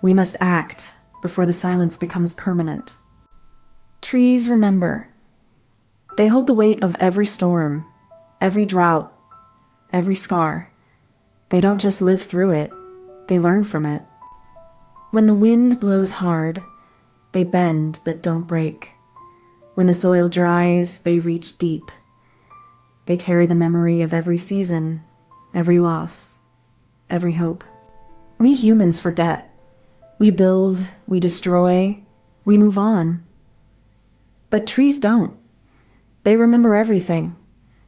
Speaker 1: We must act before the silence becomes permanent. Trees remember. They hold the weight of every storm, every drought, every scar. They don't just live through it, they learn from it. When the wind blows hard, they bend but don't break. When the soil dries, they reach deep. They carry the memory of every season, every loss, every hope. We humans forget. We build, we destroy, we move on. But trees don't. They remember everything.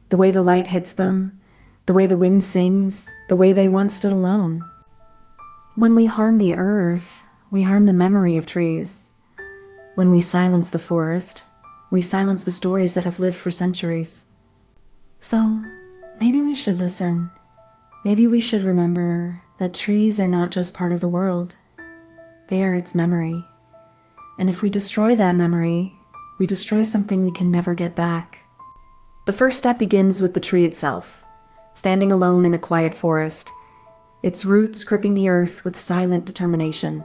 Speaker 1: The way the light hits them, the way the wind sings, the way they once stood alone. When we harm the earth, we harm the memory of trees. When we silence the forest, we silence the stories that have lived for centuries. So, maybe we should listen. Maybe we should remember that trees are not just part of the world. They are its memory. And if we destroy that memory, we destroy something we can never get back. The first step begins with the tree itself, standing alone in a quiet forest, its roots gripping the earth with silent determination.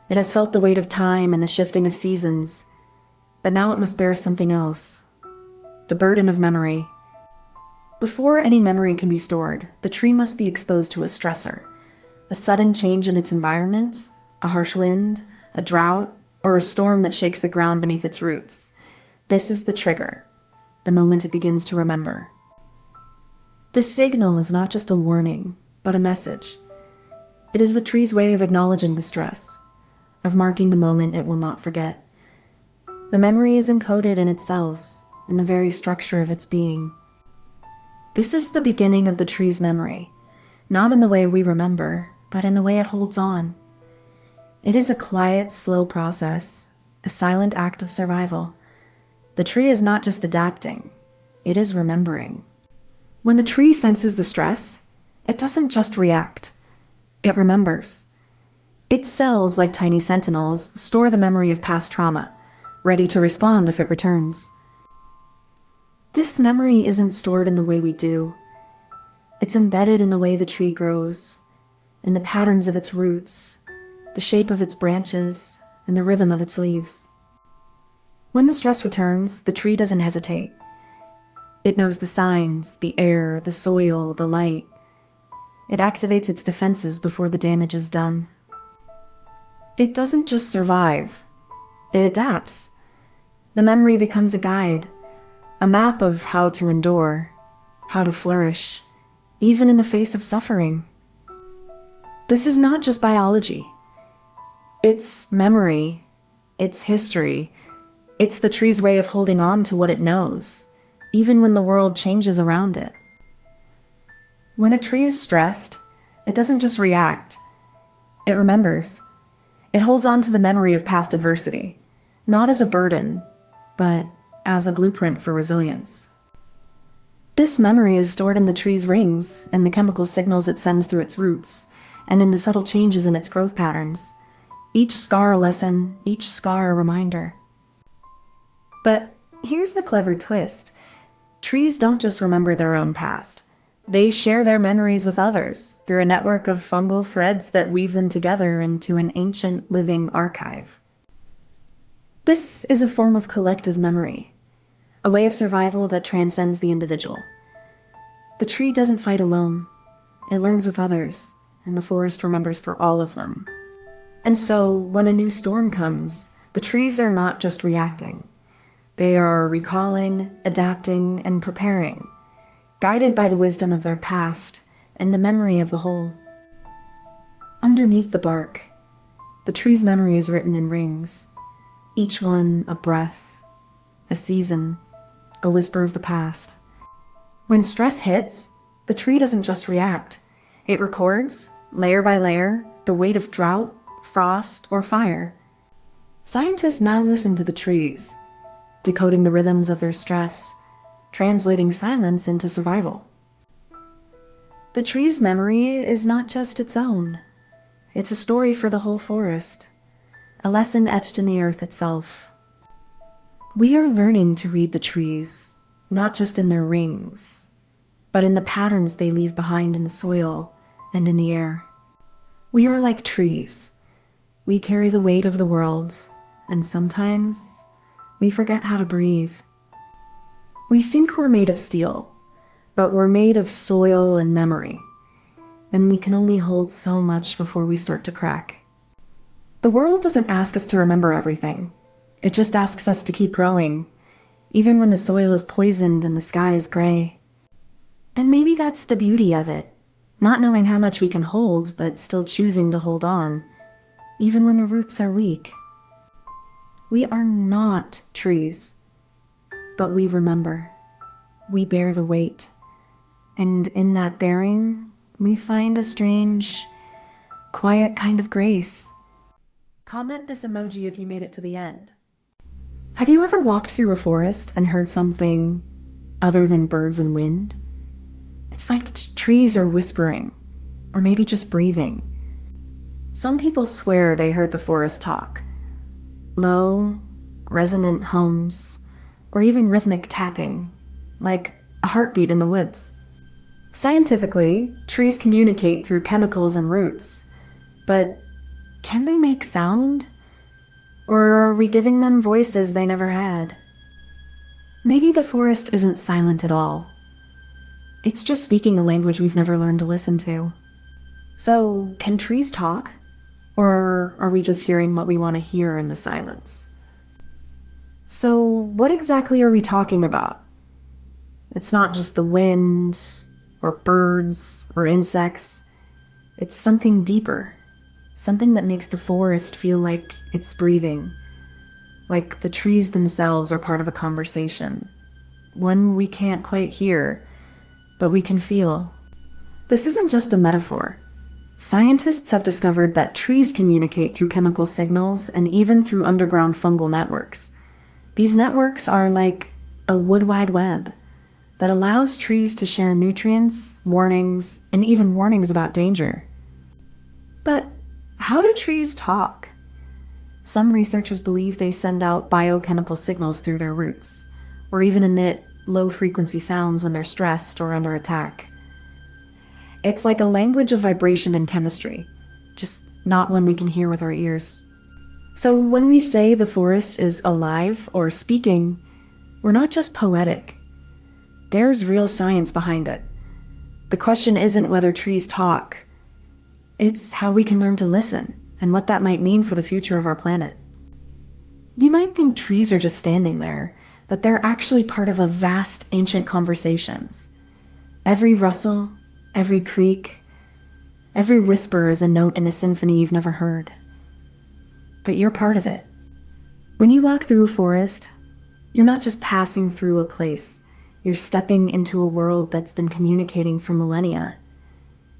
Speaker 1: It has felt the weight of time and the shifting of seasons, but now it must bear something else, the burden of memory. Before any memory can be stored, the tree must be exposed to a stressor, a sudden change in its environment, a harsh wind, a drought, or a storm that shakes the ground beneath its roots. This is the trigger, the moment it begins to remember. The signal is not just a warning, but a message. It is the tree's way of acknowledging the stress, of marking the moment it will not forget. The memory is encoded in its cells, in the very structure of its being. This is the beginning of the tree's memory, not in the way we remember, but in the way it holds on. It is a quiet, slow process, a silent act of survival. The tree is not just adapting, it is remembering. When the tree senses the stress, it doesn't just react, it remembers. Its cells, like tiny sentinels, store the memory of past trauma, ready to respond if it returns. This memory isn't stored in the way we do. It's embedded in the way the tree grows, in the patterns of its roots, the shape of its branches, and the rhythm of its leaves. When the stress returns, the tree doesn't hesitate. It knows the signs, the air, the soil, the light. It activates its defenses before the damage is done. It doesn't just survive, it adapts. The memory becomes a guide, a map of how to endure, how to flourish, even in the face of suffering. This is not just biology. It's memory, it's history, it's the tree's way of holding on to what it knows, even when the world changes around it. When a tree is stressed, it doesn't just react, it remembers. It holds on to the memory of past adversity, not as a burden, but as a blueprint for resilience. This memory is stored in the tree's rings and the chemical signals it sends through its roots, and in the subtle changes in its growth patterns. Each scar a lesson, each scar a reminder. But here's the clever twist. Trees don't just remember their own past. They share their memories with others through a network of fungal threads that weave them together into an ancient living archive. This is a form of collective memory, a way of survival that transcends the individual. The tree doesn't fight alone. It learns with others, and the forest remembers for all of them. And so, when a new storm comes, the trees are not just reacting. They are recalling, adapting, and preparing, guided by the wisdom of their past and the memory of the whole. Underneath the bark, the tree's memory is written in rings, each one a breath, a season, a whisper of the past. When stress hits, the tree doesn't just react. It records, layer by layer, the weight of drought, frost, or fire. Scientists now listen to the trees, decoding the rhythms of their stress, translating silence into survival. The tree's memory is not just its own. It's a story for the whole forest, a lesson etched in the earth itself. We are learning to read the trees, not just in their rings, but in the patterns they leave behind in the soil and in the air. We are like trees. We carry the weight of the world, and sometimes we forget how to breathe. We think we're made of steel, but we're made of soil and memory, and we can only hold so much before we start to crack. The world doesn't ask us to remember everything. It just asks us to keep growing, even when the soil is poisoned and the sky is gray. And maybe that's the beauty of it, not knowing how much we can hold, but still choosing to hold on, even when the roots are weak. We are not trees, but we remember. We bear the weight. And in that bearing, we find a strange, quiet kind of grace. Comment this emoji if you made it to the end. Have you ever walked through a forest and heard something other than birds and wind? It's like the trees are whispering, or maybe just breathing. Some people swear they heard the forest talk. Low, resonant hums, or even rhythmic tapping, like a heartbeat in the woods. Scientifically, trees communicate through chemicals and roots, but can they make sound? Or are we giving them voices they never had? Maybe the forest isn't silent at all. It's just speaking a language we've never learned to listen to. So, can trees talk? Or are we just hearing what we want to hear in the silence? So, what exactly are we talking about? It's not just the wind, or birds, or insects. It's something deeper. Something that makes the forest feel like it's breathing. Like the trees themselves are part of a conversation. One we can't quite hear, but we can feel. This isn't just a metaphor. Scientists have discovered that trees communicate through chemical signals and even through underground fungal networks. These networks are like a wood wide web that allows trees to share nutrients, warnings, and even warnings about danger. But how do trees talk? Some researchers believe they send out biochemical signals through their roots, or even emit low-frequency sounds when they're stressed or under attack. It's like a language of vibration and chemistry, just not one we can hear with our ears. So when we say the forest is alive or speaking, we're not just poetic. There's real science behind it. The question isn't whether trees talk. It's how we can learn to listen, and what that might mean for the future of our planet. You might think trees are just standing there, but they're actually part of a vast ancient conversations. Every rustle, every creak, every whisper is a note in a symphony you've never heard. But you're part of it. When you walk through a forest, you're not just passing through a place. You're stepping into a world that's been communicating for millennia.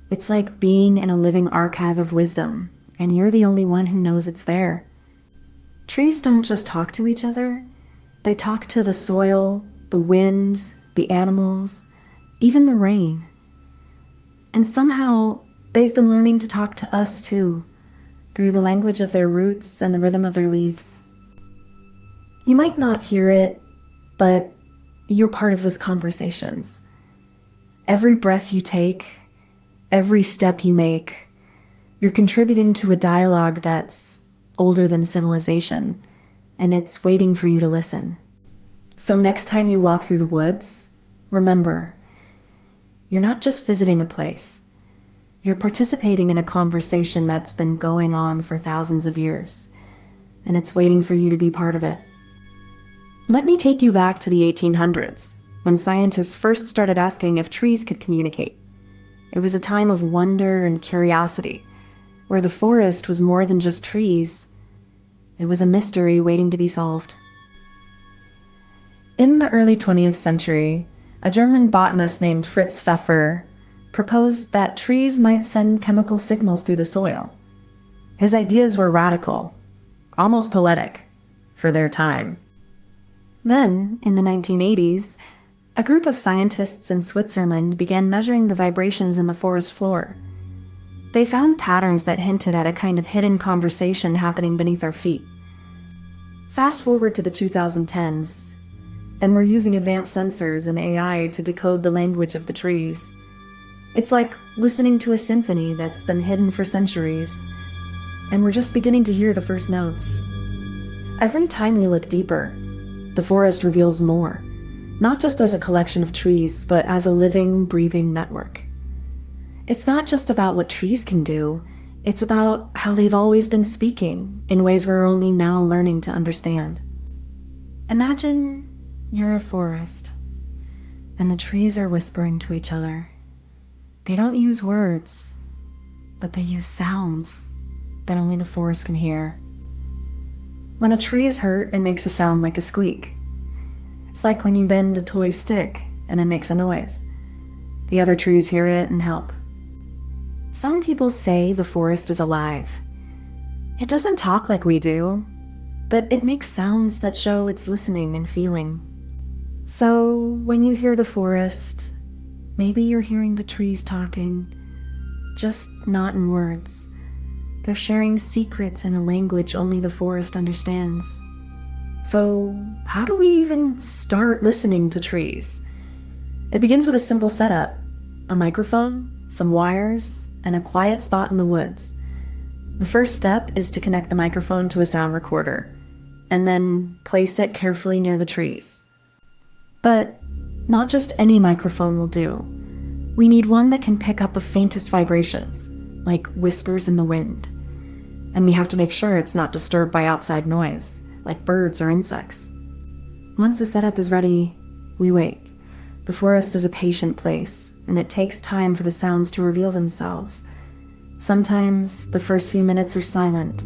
Speaker 1: It's like being in a living archive of wisdom, and you're the only one who knows it's there. Trees don't just talk to each other. They talk to the soil, the wind, the animals, even the rain. And somehow, they've been learning to talk to us too, through the language of their roots and the rhythm of their leaves. You might not hear it, but you're part of those conversations. Every breath you take, every step you make, you're contributing to a dialogue that's older than civilization, and it's waiting for you to listen. So next time you walk through the woods, remember, you're not just visiting a place. You're participating in a conversation that's been going on for thousands of years, and it's waiting for you to be part of it. Let me take you back to the 1800s, when scientists first started asking if trees could communicate. It was a time of wonder and curiosity, where the forest was more than just trees. It was a mystery waiting to be solved. In the early 20th century, a German botanist named Fritz Pfeffer proposed that trees might send chemical signals through the soil. His ideas were radical, almost poetic, for their time. Then, in the 1980s, a group of scientists in Switzerland began measuring the vibrations in the forest floor. They found patterns that hinted at a kind of hidden conversation happening beneath our feet. Fast forward to the 2010s, and we're using advanced sensors and AI to decode the language of the trees. It's like listening to a symphony that's been hidden for centuries, and we're just beginning to hear the first notes. Every time we look deeper, the forest reveals more, not just as a collection of trees, but as a living, breathing network. It's not just about what trees can do, it's about how they've always been speaking in ways we're only now learning to understand. Imagine you're a forest, and the trees are whispering to each other. They don't use words, but they use sounds that only the forest can hear. When a tree is hurt, it makes a sound like a squeak. It's like when you bend a toy stick and it makes a noise. The other trees hear it and help. Some people say the forest is alive. It doesn't talk like we do, but it makes sounds that show it's listening and feeling. So when you hear the forest, maybe you're hearing the trees talking, just not in words. They're sharing secrets in a language only the forest understands. So how do we even start listening to trees? It begins with a simple setup: a microphone, some wires, and a quiet spot in the woods. The first step is to connect the microphone to a sound recorder, and then place it carefully near the trees. But not just any microphone will do. We need one that can pick up the faintest vibrations, like whispers in the wind. And we have to make sure it's not disturbed by outside noise, like birds or insects. Once the setup is ready, we wait. The forest is a patient place, and it takes time for the sounds to reveal themselves. Sometimes the first few minutes are silent,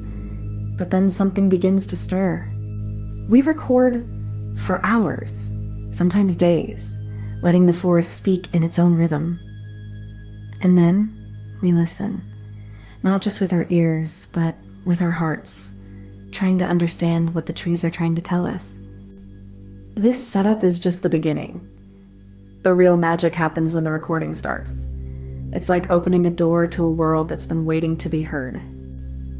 Speaker 1: but then something begins to stir. We record for hours, sometimes days, letting the forest speak in its own rhythm. And then we listen, not just with our ears, but with our hearts, trying to understand what the trees are trying to tell us. This setup is just the beginning. The real magic happens when the recording starts. It's like opening a door to a world that's been waiting to be heard.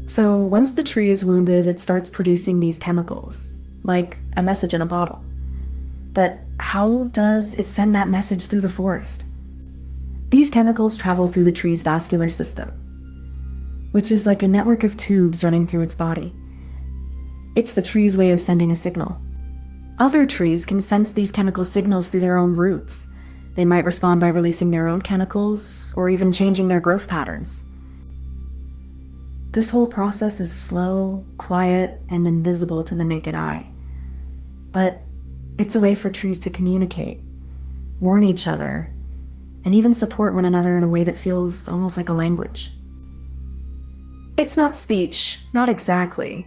Speaker 1: So once the tree is wounded, it starts producing these chemicals, like a message in a bottle. But how does it send that message through the forest? These chemicals travel through the tree's vascular system, which is like a network of tubes running through its body. It's the tree's way of sending a signal. Other trees can sense these chemical signals through their own roots. They might respond by releasing their own chemicals, or even changing their growth patterns. This whole process is slow, quiet, and invisible to the naked eye. But it's a way for trees to communicate, warn each other, and even support one another in a way that feels almost like a language. It's not speech, not exactly,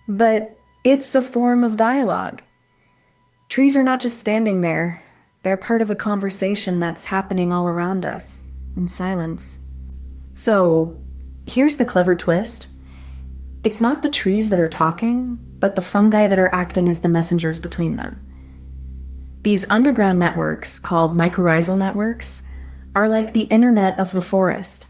Speaker 1: but it's a form of dialogue. Trees are not just standing there. They're part of a conversation that's happening all around us, in silence. So, here's the clever twist. It's not the trees that are talking, but the fungi that are acting as the messengers between them. These underground networks, called mycorrhizal networks, are like the internet of the forest.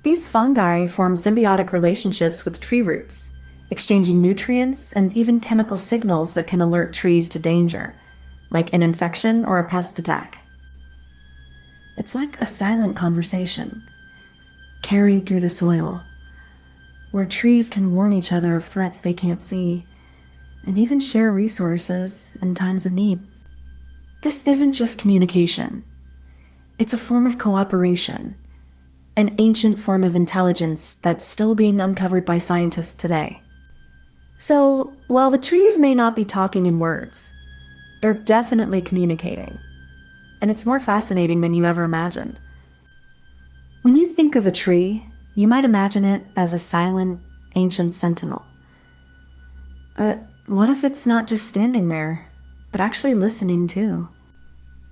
Speaker 1: These fungi form symbiotic relationships with tree roots, exchanging nutrients and even chemical signals that can alert trees to danger, like an infection or a pest attack. It's like a silent conversation, carried through the soil, where trees can warn each other of threats they can't see, and even share resources in times of need. This isn't just communication. It's a form of cooperation, an ancient form of intelligence that's still being uncovered by scientists today. So, while the trees may not be talking in words, they're definitely communicating. And it's more fascinating than you ever imagined. When you think of a tree, you might imagine it as a silent, ancient sentinel. But what if it's not just standing there, but actually listening too?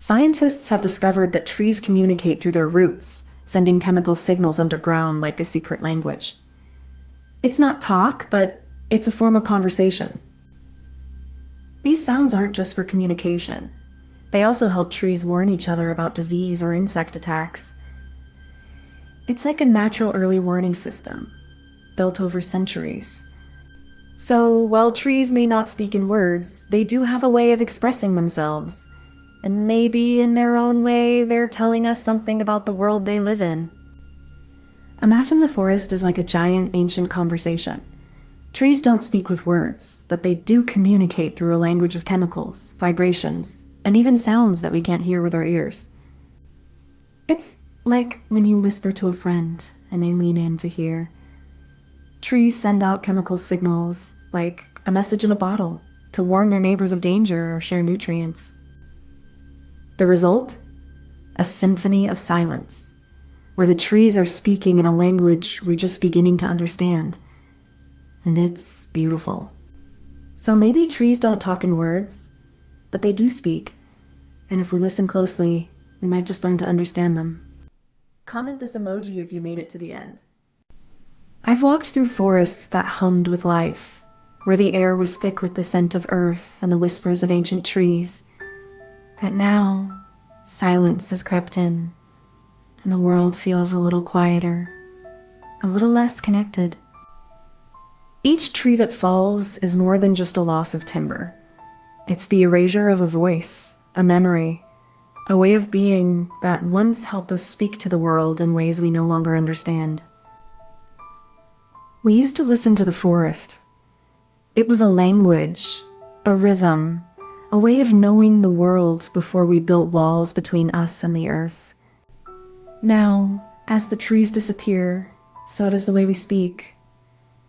Speaker 1: Scientists have discovered that trees communicate through their roots, sending chemical signals underground like a secret language. It's not talk, but it's a form of conversation. These sounds aren't just for communication. They also help trees warn each other about disease or insect attacks. It's like a natural early warning system, built over centuries. So, while trees may not speak in words, they do have a way of expressing themselves. And maybe in their own way, they're telling us something about the world they live in. Imagine the forest as like a giant ancient conversation. Trees don't speak with words, but they do communicate through a language of chemicals, vibrations, and even sounds that we can't hear with our ears. It's like when you whisper to a friend and they lean in to hear. Trees send out chemical signals, like a message in a bottle, to warn their neighbors of danger or share nutrients. The result? A symphony of silence, where the trees are speaking in a language we're just beginning to understand. And it's beautiful. So maybe trees don't talk in words, but they do speak. And if we listen closely, we might just learn to understand them. Comment this emoji if you made it to the end. I've walked through forests that hummed with life, where the air was thick with the scent of earth and the whispers of ancient trees. But now, silence has crept in, and the world feels a little quieter, a little less connected. Each tree that falls is more than just a loss of timber. It's the erasure of a voice, a memory, a way of being that once helped us speak to the world in ways we no longer understand. We used to listen to the forest. It was a language, a rhythm, a way of knowing the world before we built walls between us and the earth. Now, as the trees disappear, so does the way we speak.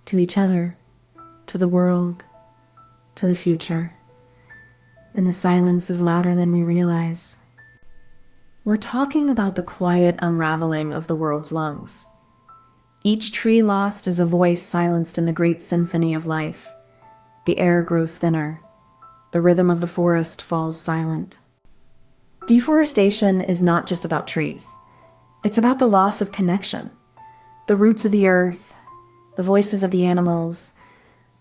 Speaker 1: To each other, to the world, to the future. And the silence is louder than we realize. We're talking about the quiet unraveling of the world's lungs. Each tree lost is a voice silenced in the great symphony of life. The air grows thinner. The rhythm of the forest falls silent. Deforestation is not just about trees. It's about the loss of connection. The roots of the earth, the voices of the animals,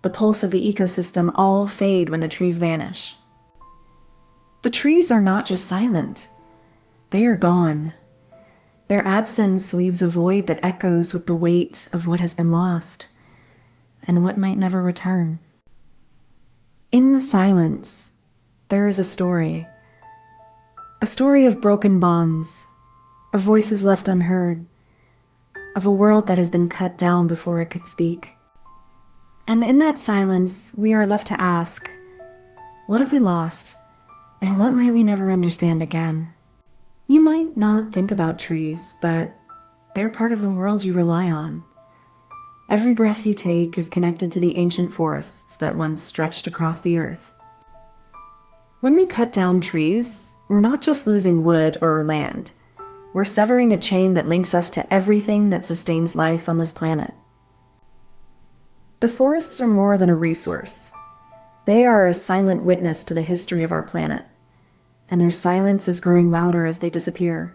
Speaker 1: the pulse of the ecosystem all fade when the trees vanish. The trees are not just silent. They are gone. Their absence leaves a void that echoes with the weight of what has been lost and what might never return. In the silence, there is a story of broken bonds, of voices left unheard, of a world that has been cut down before it could speak. And in that silence, we are left to ask, what have we lost? And what might we never understand again? You might not think about trees, but they're part of the world you rely on. Every breath you take is connected to the ancient forests that once stretched across the earth. When we cut down trees, we're not just losing wood or land. We're severing a chain that links us to everything that sustains life on this planet. The forests are more than a resource. They are a silent witness to the history of our planet, and their silence is growing louder as they disappear.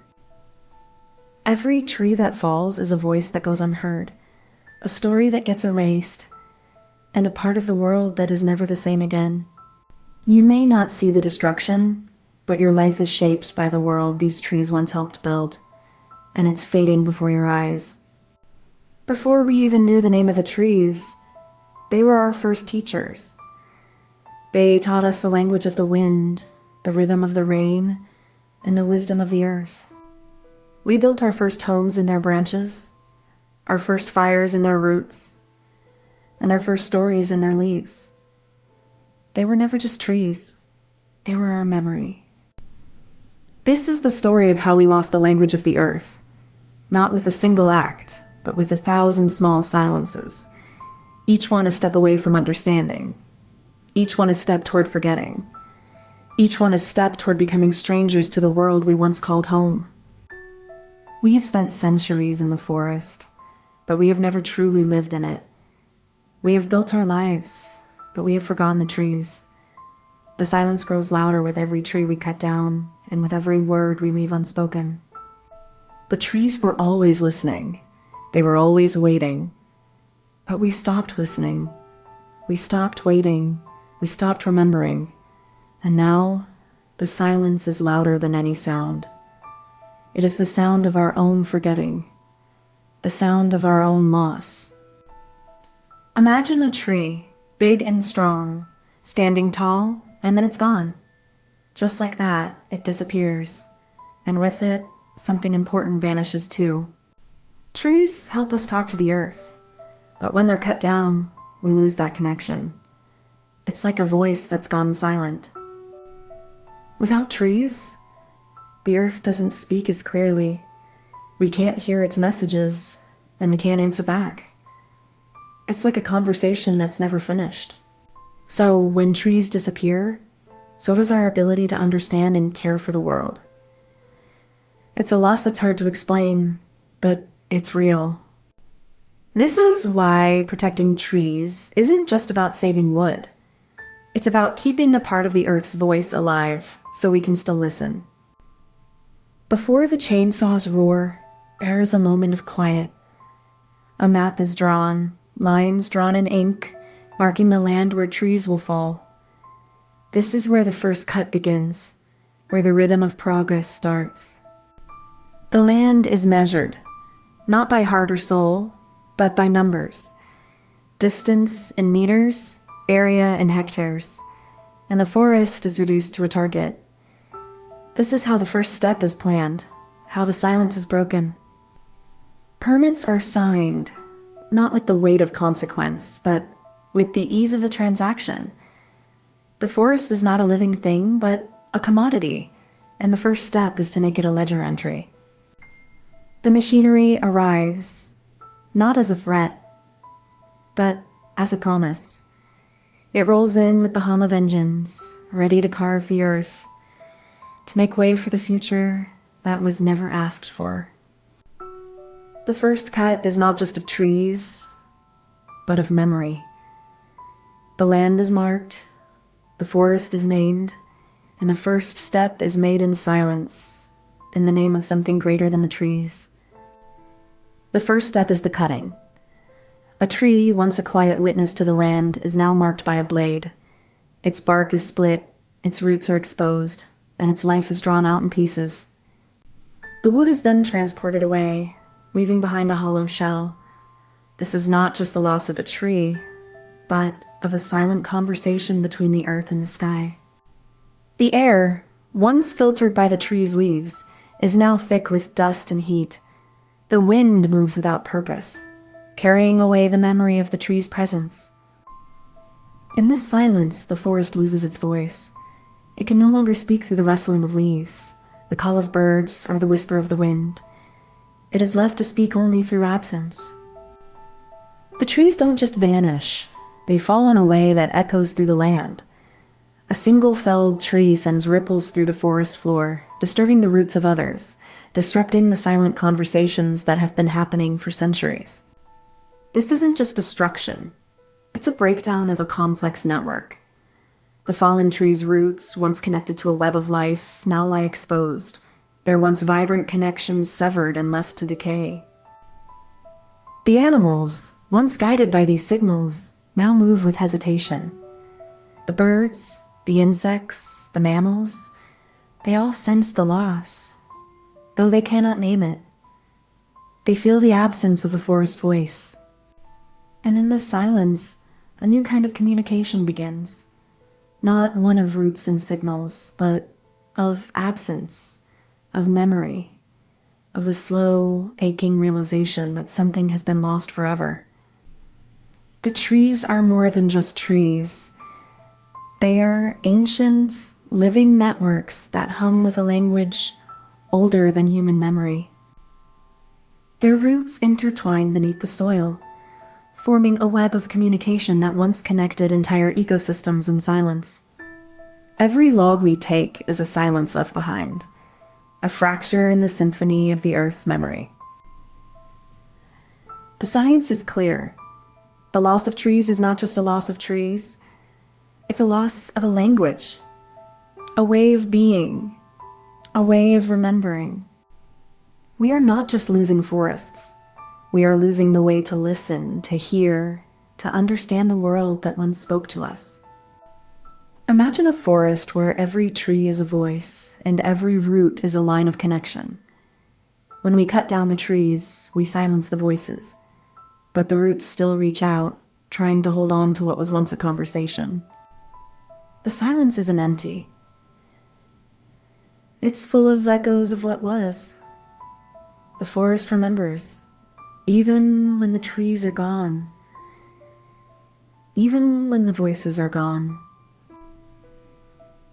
Speaker 1: Every tree that falls is a voice that goes unheard, a story that gets erased, and a part of the world that is never the same again. You may not see the destruction, but your life is shaped by the world these trees once helped build, and it's fading before your eyes. Before we even knew the name of the trees, they were our first teachers. They taught us the language of the wind, the rhythm of the rain, and the wisdom of the earth. We built our first homes in their branches, our first fires in their roots, and our first stories in their leaves. They were never just trees. They were our memory. This is the story of how we lost the language of the earth, not with a single act, but with 1,000 small silences, each one a step away from understanding, each one a step toward forgetting, each one a step toward becoming strangers to the world we once called home. We have spent centuries in the forest, but we have never truly lived in it. We have built our lives, but we have forgotten the trees. The silence grows louder with every tree we cut down, and with every word we leave unspoken. The trees were always listening. They were always waiting. But we stopped listening. We stopped waiting. We stopped remembering. And now, the silence is louder than any sound. It is the sound of our own forgetting. The sound of our own loss. Imagine a tree, big and strong, standing tall, and then it's gone. Just like that, it disappears. And with it, something important vanishes too. Trees help us talk to the earth. But when they're cut down, we lose that connection. It's like a voice that's gone silent. Without trees, the earth doesn't speak as clearly. We can't hear its messages, and we can't answer back. It's like a conversation that's never finished. So when trees disappear, so does our ability to understand and care for the world. It's a loss that's hard to explain, but it's real. This is why protecting trees isn't just about saving wood. It's about keeping the part of the earth's voice alive so we can still listen. Before the chainsaws roar, there is a moment of quiet. A map is drawn, lines drawn in ink, marking the land where trees will fall. This is where the first cut begins, where the rhythm of progress starts. The land is measured, not by heart or soul, but by numbers. Distance in meters, area in hectares, and the forest is reduced to a target. This is how the first step is planned, how the silence is broken. Permits are signed, not with the weight of consequence, but with the ease of a transaction. The forest is not a living thing, but a commodity, and the first step is to make it a ledger entry. The machinery arrives, not as a threat, but as a promise. It rolls in with the hum of engines, ready to carve the earth, to make way for the future that was never asked for. The first cut is not just of trees, but of memory. The land is marked, the forest is named, and the first step is made in silence, in the name of something greater than the trees. The first step is the cutting. A tree, once a quiet witness to the land, is now marked by a blade. Its bark is split, its roots are exposed, and its life is drawn out in pieces. The wood is then transported away, leaving behind a hollow shell. This is not just the loss of a tree, but of a silent conversation between the earth and the sky. The air, once filtered by the tree's leaves, is now thick with dust and heat. The wind moves without purpose, carrying away the memory of the tree's presence. In this silence, the forest loses its voice. It can no longer speak through the rustling of leaves, the call of birds, or the whisper of the wind. It is left to speak only through absence. The trees don't just vanish. They fall in a way that echoes through the land. A single felled tree sends ripples through the forest floor, disturbing the roots of others, disrupting the silent conversations that have been happening for centuries. This isn't just destruction. It's a breakdown of a complex network. The fallen tree's roots, once connected to a web of life, now lie exposed, their once vibrant connections severed and left to decay. The animals, once guided by these signals, now move with hesitation. The birds, the insects, the mammals, they all sense the loss, though they cannot name it. They feel the absence of the forest voice. And in this silence, a new kind of communication begins. Not one of roots and signals, but of absence, of memory, of the slow, aching realization that something has been lost forever. The trees are more than just trees. They are ancient, living networks that hum with a language older than human memory. Their roots intertwine beneath the soil, forming a web of communication that once connected entire ecosystems in silence. Every log we take is a silence left behind, a fracture in the symphony of the Earth's memory. The science is clear. The loss of trees is not just a loss of trees. It's a loss of a language, a way of being, a way of remembering. We are not just losing forests. We are losing the way to listen, to hear, to understand the world that once spoke to us. Imagine a forest where every tree is a voice and every root is a line of connection. When we cut down the trees, we silence the voices, but the roots still reach out, trying to hold on to what was once a conversation. The silence isn't empty. It's full of echoes of what was. The forest remembers, even when the trees are gone, even when the voices are gone.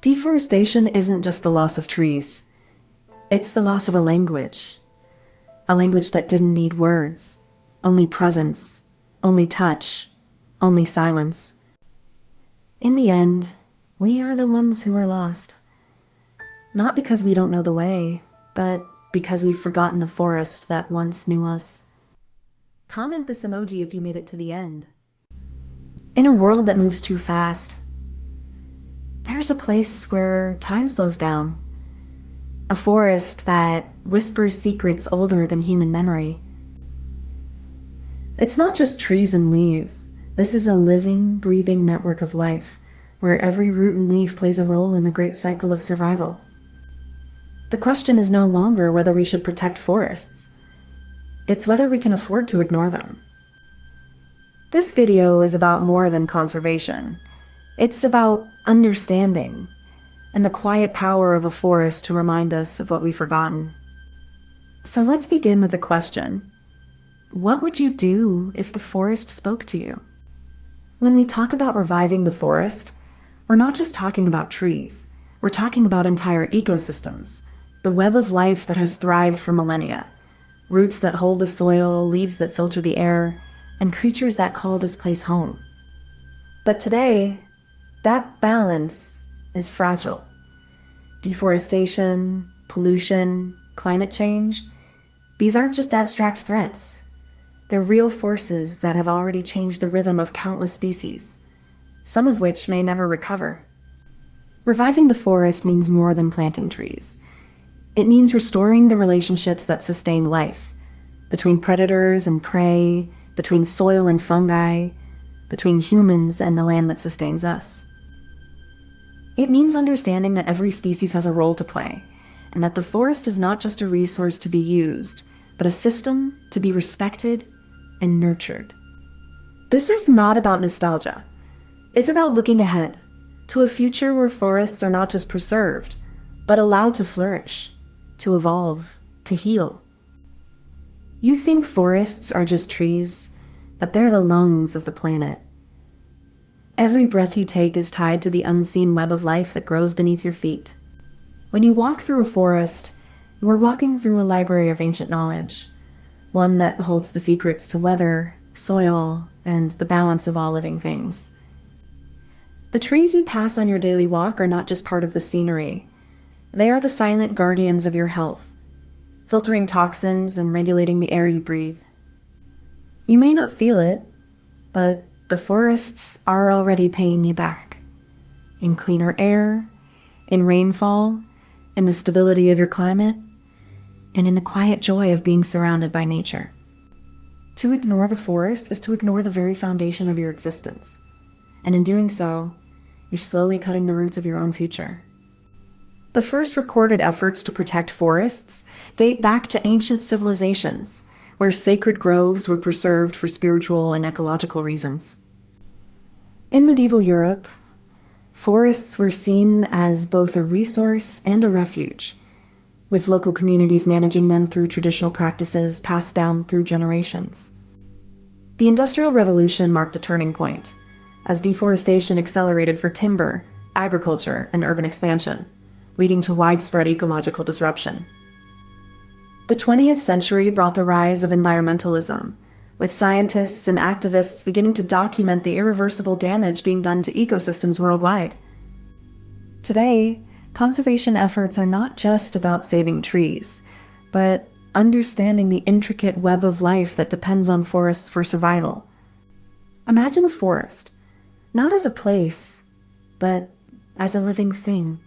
Speaker 1: Deforestation isn't just the loss of trees. It's the loss of a language that didn't need words, only presence, only touch, only silence. In the end, we are the ones who are lost. Not because we don't know the way, but because we've forgotten the forest that once knew us. Comment this emoji if you made it to the end. In a world that moves too fast, there's a place where time slows down. A forest that whispers secrets older than human memory. It's not just trees and leaves. This is a living, breathing network of life, where every root and leaf plays a role in the great cycle of survival. The question is no longer whether we should protect forests. It's whether we can afford to ignore them. This video is about more than conservation. It's about understanding and the quiet power of a forest to remind us of what we've forgotten. So let's begin with the question. What would you do if the forest spoke to you? When we talk about reviving the forest, we're not just talking about trees. We're talking about entire ecosystems, the web of life that has thrived for millennia. Roots that hold the soil, leaves that filter the air, and creatures that call this place home. But today, that balance is fragile. Deforestation, pollution, climate change, these aren't just abstract threats. They're real forces that have already changed the rhythm of countless species, some of which may never recover. Reviving the forest means more than planting trees. It means restoring the relationships that sustain life, between predators and prey, between soil and fungi, between humans and the land that sustains us. It means understanding that every species has a role to play, and that the forest is not just a resource to be used, but a system to be respected and nurtured. This is not about nostalgia. It's about looking ahead to a future where forests are not just preserved, but allowed to flourish, to evolve, to heal. You think forests are just trees, but they're the lungs of the planet. Every breath you take is tied to the unseen web of life that grows beneath your feet. When you walk through a forest, you are walking through a library of ancient knowledge, one that holds the secrets to weather, soil, and the balance of all living things. The trees you pass on your daily walk are not just part of the scenery. They are the silent guardians of your health, filtering toxins and regulating the air you breathe. You may not feel it, but the forests are already paying you back. In cleaner air, in rainfall, in the stability of your climate, and in the quiet joy of being surrounded by nature. To ignore the forest is to ignore the very foundation of your existence. And in doing so, you're slowly cutting the roots of your own future. The first recorded efforts to protect forests date back to ancient civilizations, where sacred groves were preserved for spiritual and ecological reasons. In medieval Europe, forests were seen as both a resource and a refuge, with local communities managing them through traditional practices passed down through generations. The Industrial Revolution marked a turning point, as deforestation accelerated for timber, agriculture, and urban expansion, leading to widespread ecological disruption. The 20th century brought the rise of environmentalism, with scientists and activists beginning to document the irreversible damage being done to ecosystems worldwide. Today, conservation efforts are not just about saving trees, but understanding the intricate web of life that depends on forests for survival. Imagine a forest, not as a place, but as a living thing.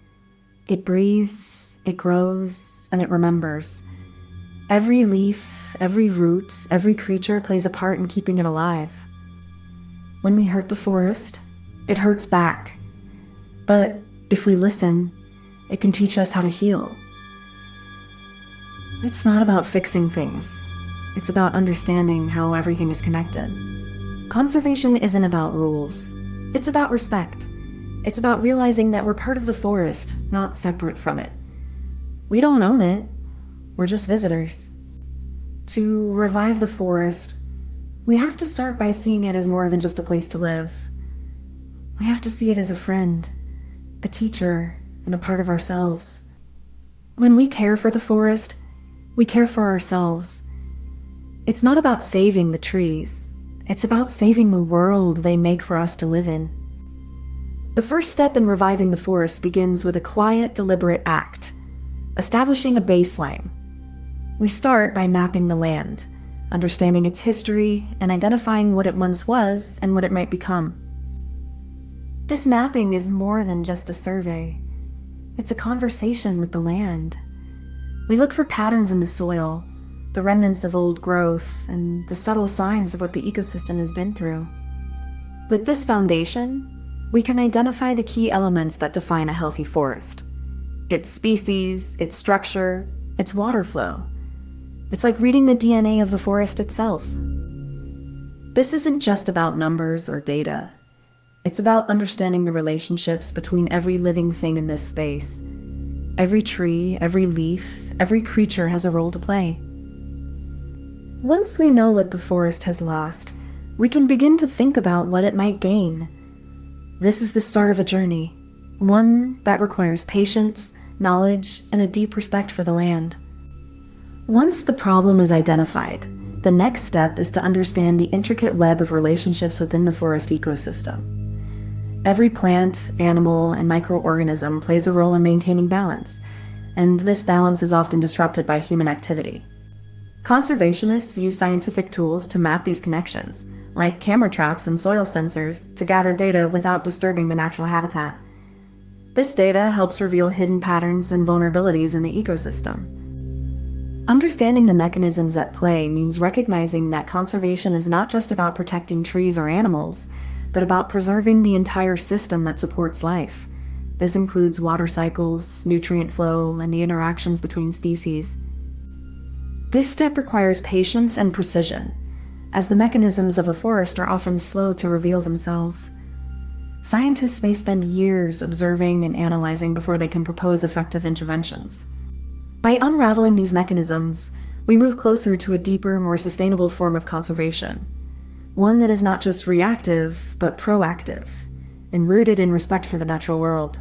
Speaker 1: It breathes, it grows, and it remembers. Every leaf, leaf, every root, every creature plays a part in keeping it alive. When we hurt the forest, it hurts back. But if we listen, it can teach us how to heal. It's not about fixing things. It's about understanding how everything is connected. Conservation isn't about rules. It's about respect. It's about realizing that we're part of the forest, not separate from it. We don't own it. We're just visitors. To revive the forest, we have to start by seeing it as more than just a place to live. We have to see it as a friend, a teacher, and a part of ourselves. When we care for the forest, we care for ourselves. It's not about saving the trees. It's about saving the world they make for us to live in. The first step in reviving the forest begins with a quiet, deliberate act, establishing a baseline. We start by mapping the land, understanding its history, and identifying what it once was and what it might become. This mapping is more than just a survey. It's a conversation with the land. We look for patterns in the soil, the remnants of old growth, and the subtle signs of what the ecosystem has been through. With this foundation, we can identify the key elements that define a healthy forest. Its species, its structure, its water flow. It's like reading the DNA of the forest itself. This isn't just about numbers or data. It's about understanding the relationships between every living thing in this space. Every tree, every leaf, every creature has a role to play. Once we know what the forest has lost, we can begin to think about what it might gain. This is the start of a journey, one that requires patience, knowledge, and a deep respect for the land. Once the problem is identified, the next step is to understand the intricate web of relationships within the forest ecosystem. Every plant, animal, and microorganism plays a role in maintaining balance, and this balance is often disrupted by human activity. Conservationists use scientific tools to map these connections, like camera traps and soil sensors, to gather data without disturbing the natural habitat. This data helps reveal hidden patterns and vulnerabilities in the ecosystem. Understanding the mechanisms at play means recognizing that conservation is not just about protecting trees or animals, but about preserving the entire system that supports life. This includes water cycles, nutrient flow, and the interactions between species. This step requires patience and precision, as the mechanisms of a forest are often slow to reveal themselves. Scientists may spend years observing and analyzing before they can propose effective interventions. By unraveling these mechanisms, we move closer to a deeper, more sustainable form of conservation. One that is not just reactive, but proactive, and rooted in respect for the natural world.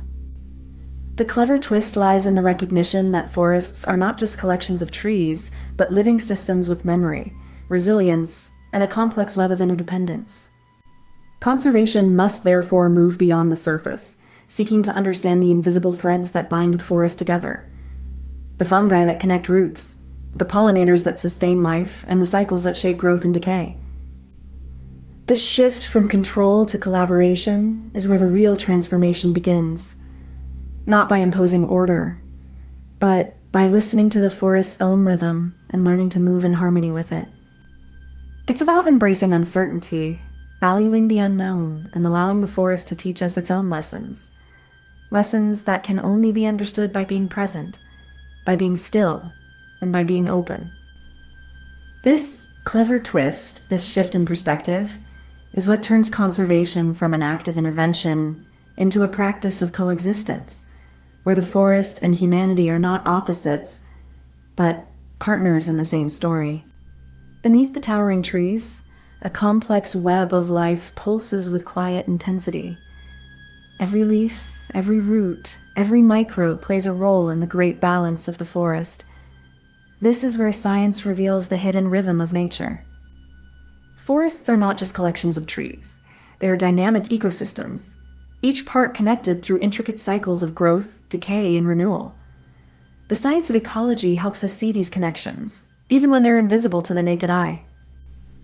Speaker 1: The clever twist lies in the recognition that forests are not just collections of trees, but living systems with memory, resilience, and a complex web of interdependence. Conservation must therefore move beyond the surface, seeking to understand the invisible threads that bind the forest together. The fungi that connect roots, the pollinators that sustain life, and the cycles that shape growth and decay. This shift from control to collaboration is where the real transformation begins. Not by imposing order, but by listening to the forest's own rhythm and learning to move in harmony with it. It's about embracing uncertainty, valuing the unknown, and allowing the forest to teach us its own lessons. Lessons that can only be understood by being present, by being still, and by being open. This clever twist, this shift in perspective, is what turns conservation from an act of intervention into a practice of coexistence, where the forest and humanity are not opposites, but partners in the same story. Beneath the towering trees, a complex web of life pulses with quiet intensity. Every leaf, every root, every microbe plays a role in the great balance of the forest. This is where science reveals the hidden rhythm of nature. Forests are not just collections of trees. They are dynamic ecosystems, each part connected through intricate cycles of growth, decay, and renewal. The science of ecology helps us see these connections, even when they're invisible to the naked eye.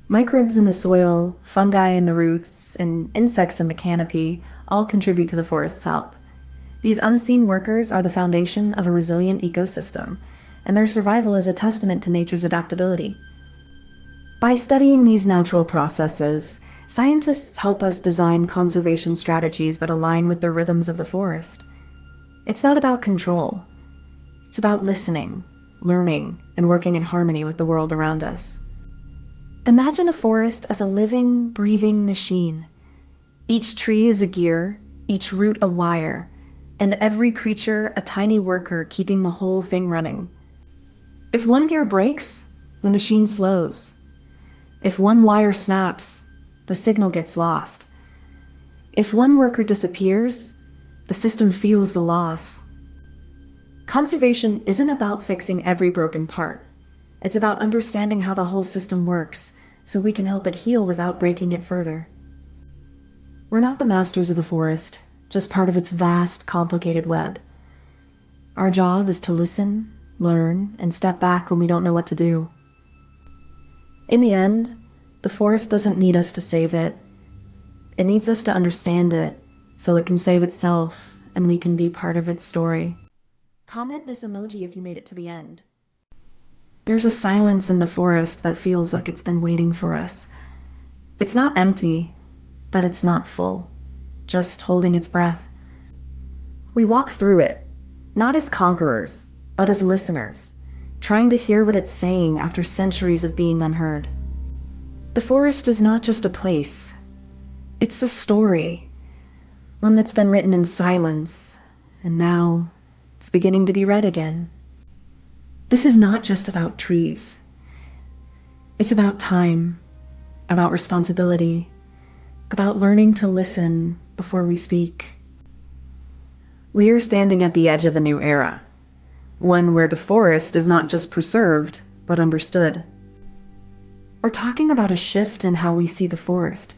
Speaker 1: Microbes in the soil, fungi in the roots, and insects in the canopy all contribute to the forest's health. These unseen workers are the foundation of a resilient ecosystem, and their survival is a testament to nature's adaptability. By studying these natural processes, scientists help us design conservation strategies that align with the rhythms of the forest. It's not about control. It's about listening, learning, and working in harmony with the world around us. Imagine a forest as a living, breathing machine. Each tree is a gear, each root a wire, and every creature a tiny worker keeping the whole thing running. If one gear breaks, the machine slows. If one wire snaps, the signal gets lost. If one worker disappears, the system feels the loss. Conservation isn't about fixing every broken part. It's about understanding how the whole system works, so we can help it heal without breaking it further. We're not the masters of the forest, just part of its vast, complicated web. Our job is to listen, learn, and step back when we don't know what to do. In the end, the forest doesn't need us to save it. It needs us to understand it, so it can save itself, and we can be part of its story. Comment this emoji if you made it to the end. There's a silence in the forest that feels like it's been waiting for us. It's not empty, but it's not full, just holding its breath. We walk through it, not as conquerors, but as listeners, trying to hear what it's saying after centuries of being unheard. The forest is not just a place, it's a story, one that's been written in silence, and now it's beginning to be read again. This is not just about trees. It's about time, about responsibility, about learning to listen before we speak. We are standing at the edge of a new era, one where the forest is not just preserved, but understood. We're talking about a shift in how we see the forest,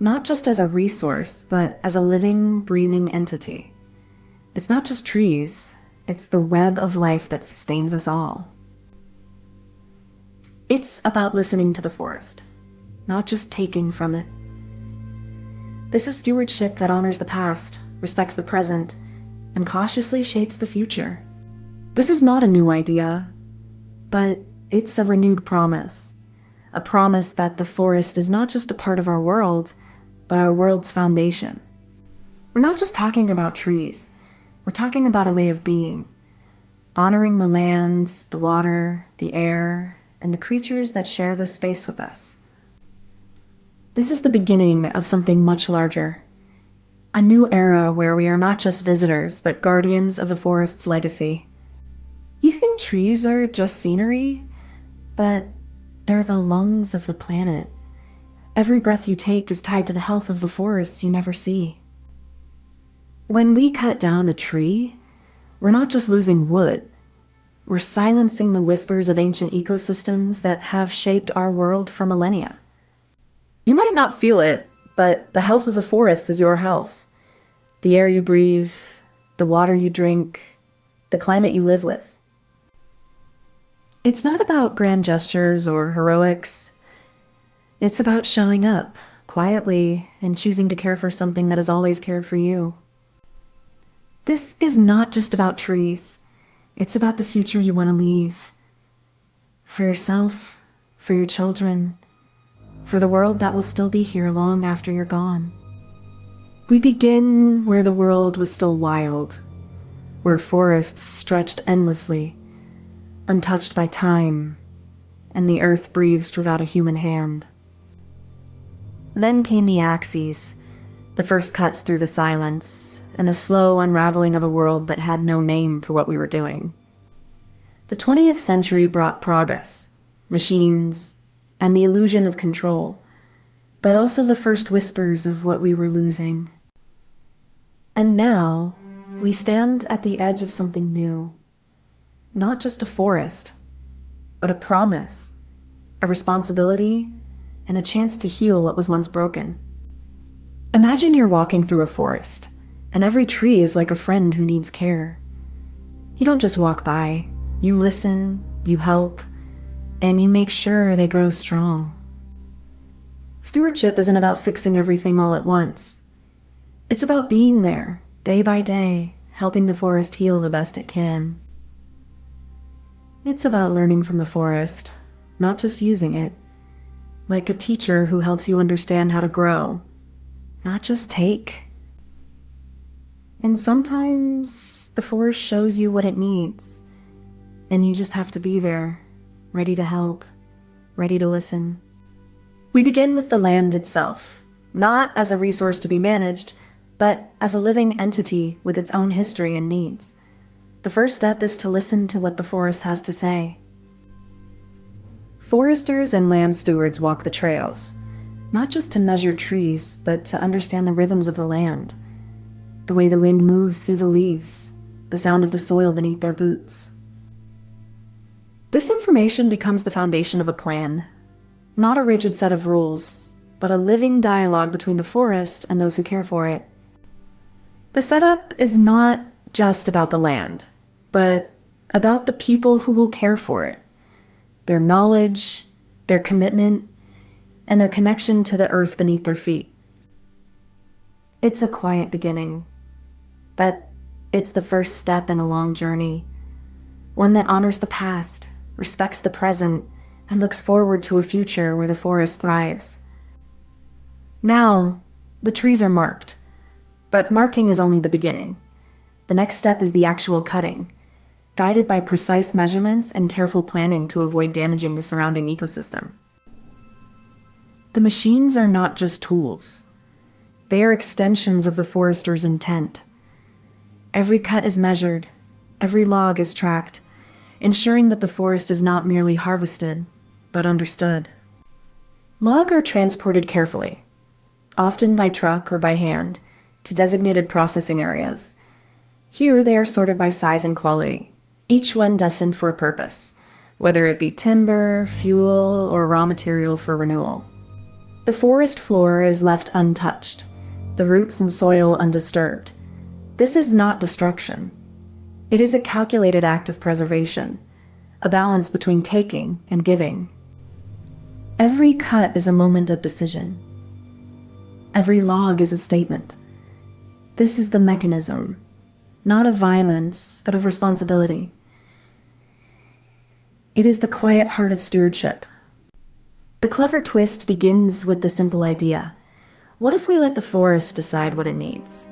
Speaker 1: not just as a resource, but as a living, breathing entity. It's not just trees. It's the web of life that sustains us all. It's about listening to the forest, not just taking from it. This is stewardship that honors the past, respects the present, and cautiously shapes the future. This is not a new idea, but it's a renewed promise. A promise that the forest is not just a part of our world, but our world's foundation. We're not just talking about trees. We're talking about a way of being, honoring the land, the water, the air, and the creatures that share this space with us. This is the beginning of something much larger, a new era where we are not just visitors, but guardians of the forest's legacy. You think trees are just scenery, but they're the lungs of the planet. Every breath you take is tied to the health of the forests you never see. When we cut down a tree, we're not just losing wood. We're silencing the whispers of ancient ecosystems that have shaped our world for millennia. You might not feel it, but the health of the forest is your health. The air you breathe, the water you drink, the climate you live with. It's not about grand gestures or heroics. It's about showing up quietly and choosing to care for something that has always cared for you. This is not just about trees. It's about the future you want to leave. For yourself, for your children, for the world that will still be here long after you're gone. We begin where the world was still wild, where forests stretched endlessly, untouched by time, and the earth breathed without a human hand. Then came the axes, the first cuts through the silence, and the slow unraveling of a world that had no name for what we were doing. The 20th century brought progress, machines, and the illusion of control, but also the first whispers of what we were losing. And now, we stand at the edge of something new. Not just a forest, but a promise, a responsibility, and a chance to heal what was once broken. Imagine you're walking through a forest, and every tree is like a friend who needs care. You don't just walk by, you listen, you help, and you make sure they grow strong. Stewardship isn't about fixing everything all at once. It's about being there, day by day, helping the forest heal the best it can. It's about learning from the forest, not just using it. like a teacher who helps you understand how to grow, not just take. And sometimes the forest shows you what it needs, and you just have to be there, ready to help, ready to listen. We begin with the land itself, not as a resource to be managed, but as a living entity with its own history and needs. The first step is to listen to what the forest has to say. Foresters and land stewards walk the trails, not just to measure trees, but to understand the rhythms of the land, the way the wind moves through the leaves, the sound of the soil beneath their boots. This information becomes the foundation of a plan, not a rigid set of rules, but a living dialogue between the forest and those who care for it. The setup is not just about the land, but about the people who will care for it, their knowledge, their commitment, and their connection to the earth beneath their feet. It's a quiet beginning, but it's the first step in a long journey, one that honors the past, respects the present, and looks forward to a future where the forest thrives. Now, the trees are marked, but marking is only the beginning. The next step is the actual cutting, guided by precise measurements and careful planning to avoid damaging the surrounding ecosystem. The machines are not just tools. They are extensions of the forester's intent. Every cut is measured, every log is tracked, ensuring that the forest is not merely harvested, but understood. Logs are transported carefully, often by truck or by hand, to designated processing areas. Here they are sorted by size and quality, each one destined for a purpose, whether it be timber, fuel, or raw material for renewal. The forest floor is left untouched, the roots and soil undisturbed. This is not destruction. It is a calculated act of preservation, a balance between taking and giving. Every cut is a moment of decision. Every log is a statement. This is the mechanism, not of violence, but of responsibility. It is the quiet heart of stewardship. The clever twist begins with the simple idea. What if we let the forest decide what it needs?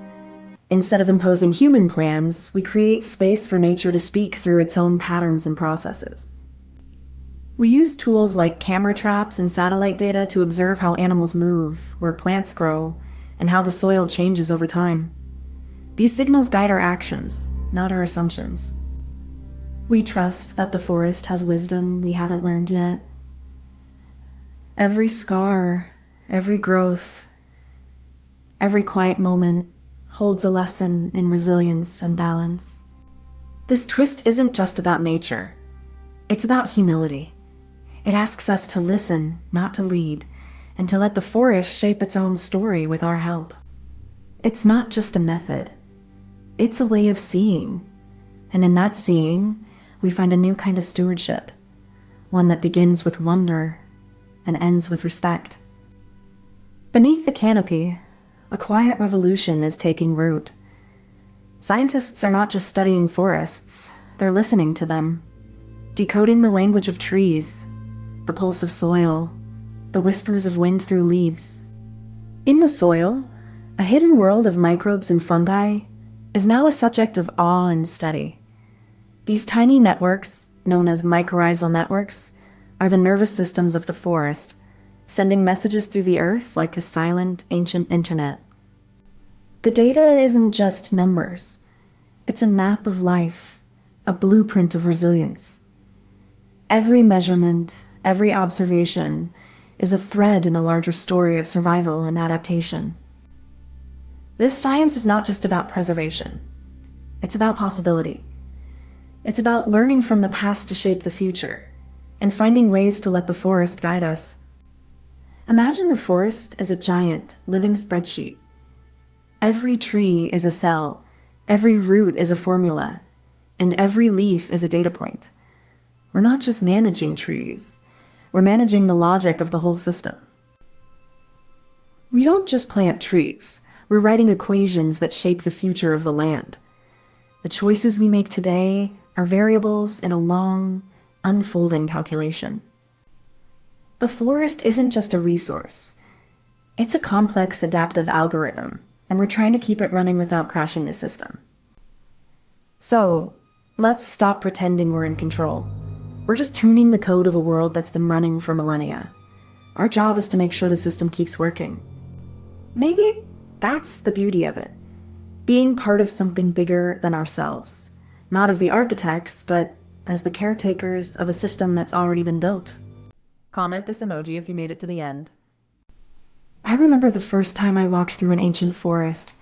Speaker 1: Instead of imposing human plans, we create space for nature to speak through its own patterns and processes. We use tools like camera traps and satellite data to observe how animals move, where plants grow, and how the soil changes over time. These signals guide our actions, not our assumptions. We trust that the forest has wisdom we haven't learned yet. Every scar, every growth, every quiet moment holds a lesson in resilience and balance. This twist isn't just about nature. It's about humility. It asks us to listen, not to lead, and to let the forest shape its own story with our help. It's not just a method. It's a way of seeing. And in that seeing, we find a new kind of stewardship, one that begins with wonder and ends with respect. Beneath the canopy, a quiet revolution is taking root. Scientists are not just studying forests, they're listening to them, decoding the language of trees, the pulse of soil, the whispers of wind through leaves. In the soil, a hidden world of microbes and fungi is now a subject of awe and study. These tiny networks, known as mycorrhizal networks, are the nervous systems of the forest, sending messages through the earth like a silent, ancient internet. The data isn't just numbers. It's a map of life, a blueprint of resilience. Every measurement, every observation is a thread in a larger story of survival and adaptation. This science is not just about preservation. It's about possibility. It's about learning from the past to shape the future, and finding ways to let the forest guide us. Imagine the forest as a giant, living spreadsheet. Every tree is a cell, every root is a formula, and every leaf is a data point. We're not just managing trees, we're managing the logic of the whole system. We don't just plant trees, we're writing equations that shape the future of the land. The choices we make today are variables in a long, unfolding calculation. The forest isn't just a resource. It's a complex adaptive algorithm, and we're trying to keep it running without crashing the system. So, let's stop pretending we're in control. We're just tuning the code of a world that's been running for millennia. Our job is to make sure the system keeps working. Maybe that's the beauty of it. Being part of something bigger than ourselves. Not as the architects, but as the caretakers of a system that's already been built. Comment this emoji if you made it to the end. I remember the first time I walked through an ancient forest.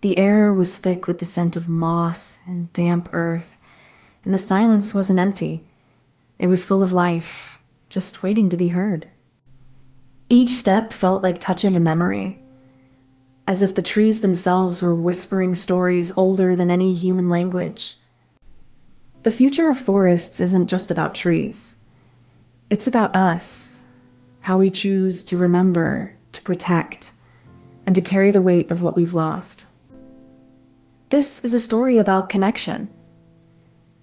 Speaker 1: The air was thick with the scent of moss and damp earth, and the silence wasn't empty. It was full of life, just waiting to be heard. Each step felt like touching a memory, as if the trees themselves were whispering stories older than any human language. The future of forests isn't just about trees. It's about us, how we choose to remember, to protect, and to carry the weight of what we've lost. This is a story about connection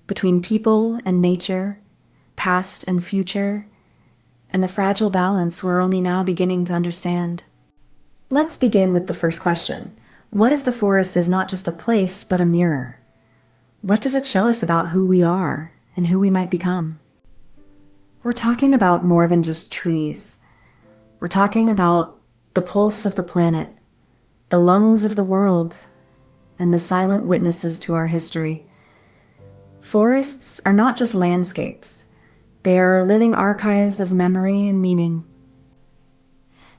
Speaker 1: between people and nature, past and future, and the fragile balance we're only now beginning to understand. Let's begin with the first question. What if the forest is not just a place, but a mirror? What does it show us about who we are and who we might become? We're talking about more than just trees. We're talking about the pulse of the planet, the lungs of the world, and the silent witnesses to our history. Forests are not just landscapes. They are living archives of memory and meaning.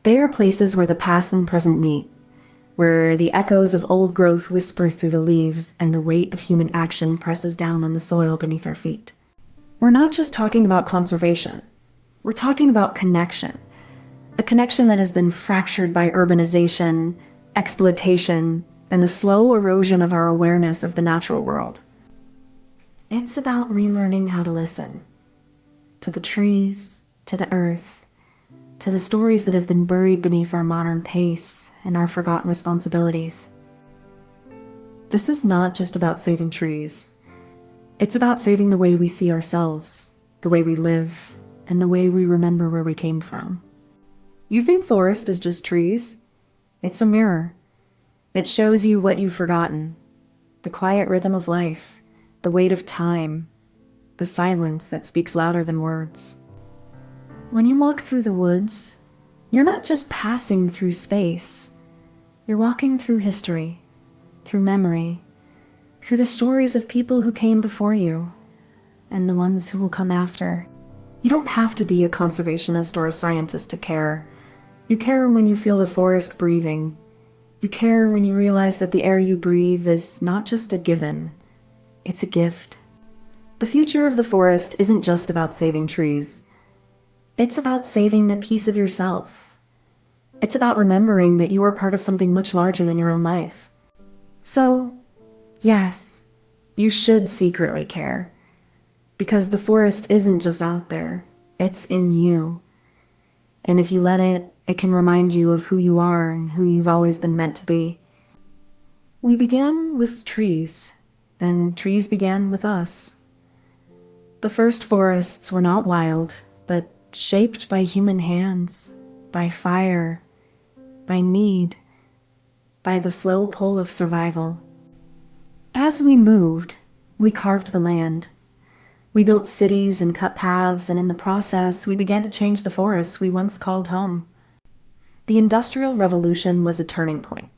Speaker 1: They are places where the past and present meet, where the echoes of old growth whisper through the leaves and the weight of human action presses down on the soil beneath our feet. We're not just talking about conservation. We're talking about connection. A connection that has been fractured by urbanization, exploitation, and the slow erosion of our awareness of the natural world. It's about relearning how to listen. To the trees, to the earth, to the stories that have been buried beneath our modern pace and our forgotten responsibilities. This is not just about saving trees. It's about saving the way we see ourselves, the way we live, and the way we remember where we came from. You think forest is just trees? It's a mirror. It shows you what you've forgotten, the quiet rhythm of life, the weight of time, the silence that speaks louder than words. When you walk through the woods, you're not just passing through space. You're walking through history, through memory, through the stories of people who came before you, and the ones who will come after. You don't have to be a conservationist or a scientist to care. You care when you feel the forest breathing. You care when you realize that the air you breathe is not just a given, it's a gift. The future of the forest isn't just about saving trees. It's about saving that piece of yourself. It's about remembering that you are part of something much larger than your own life. So, yes, you should secretly care. Because the forest isn't just out there, it's in you. And if you let it, it can remind you of who you are and who you've always been meant to be. We began with trees, and trees began with us. The first forests were not wild, but shaped by human hands, by fire, by need, by the slow pull of survival. As we moved, we carved the land. We built cities and cut paths, and in the process, we began to change the forests we once called home. The Industrial Revolution was a turning point.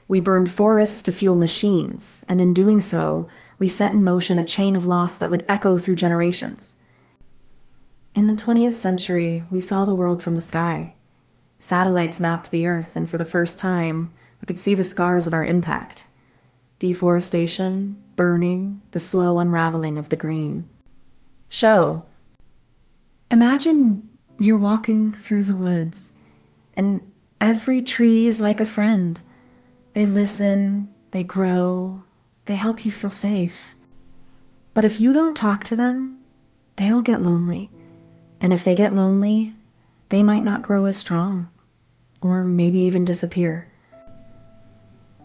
Speaker 1: We burned forests to fuel machines, and in doing so, we set in motion a chain of loss that would echo through generations. In the 20th century, we saw the world from the sky. Satellites mapped the Earth, and for the first time, we could see the scars of our impact. Deforestation, burning, the slow unraveling of the green. Imagine you're walking through the woods, and every tree is like a friend. They listen, they grow, they help you feel safe. But if you don't talk to them, they'll get lonely. And if they get lonely, they might not grow as strong, or maybe even disappear.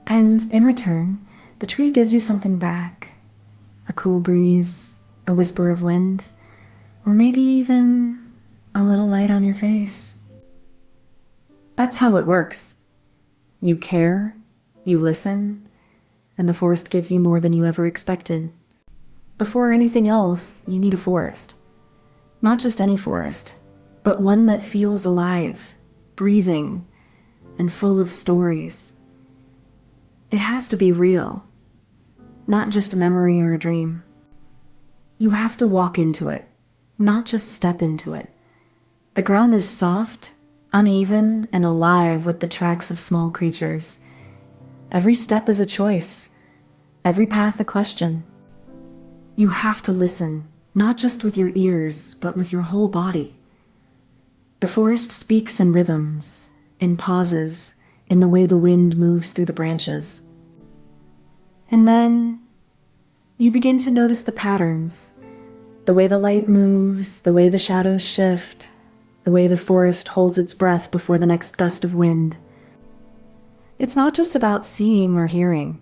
Speaker 1: And in return, the tree gives you something back. A cool breeze, a whisper of wind, or maybe even a little light on your face. That's how it works. You care, you listen, and the forest gives you more than you ever expected. Before anything else, you need a forest. Not just any forest, but one that feels alive, breathing, and full of stories. It has to be real, not just a memory or a dream. You have to walk into it, not just step into it. The ground is soft, uneven, and alive with the tracks of small creatures. Every step is a choice, every path a question. You have to listen, not just with your ears, but with your whole body. The forest speaks in rhythms, in pauses, in the way the wind moves through the branches. And then you begin to notice the patterns, the way the light moves, the way the shadows shift, the way the forest holds its breath before the next gust of wind. It's not just about seeing or hearing.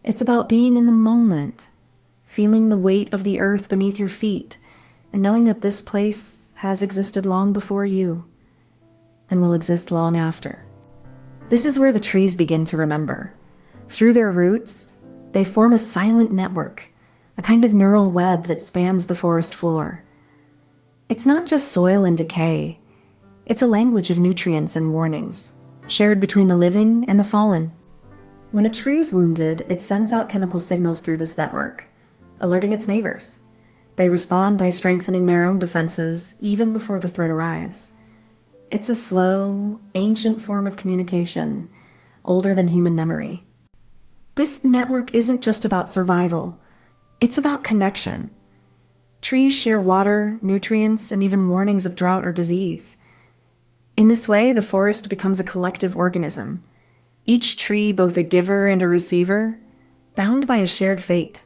Speaker 1: It's about being in the moment, feeling the weight of the earth beneath your feet, and knowing that this place has existed long before you and will exist long after. This is where the trees begin to remember. Through their roots, they form a silent network, a kind of neural web that spans the forest floor. It's not just soil and decay. It's a language of nutrients and warnings, shared between the living and the fallen. When a tree is wounded, it sends out chemical signals through this network, alerting its neighbors. They respond by strengthening their own defenses even before the threat arrives. It's a slow, ancient form of communication, older than human memory. This network isn't just about survival. It's about connection. Trees share water, nutrients, and even warnings of drought or disease. In this way, the forest becomes a collective organism, each tree both a giver and a receiver, bound by a shared fate.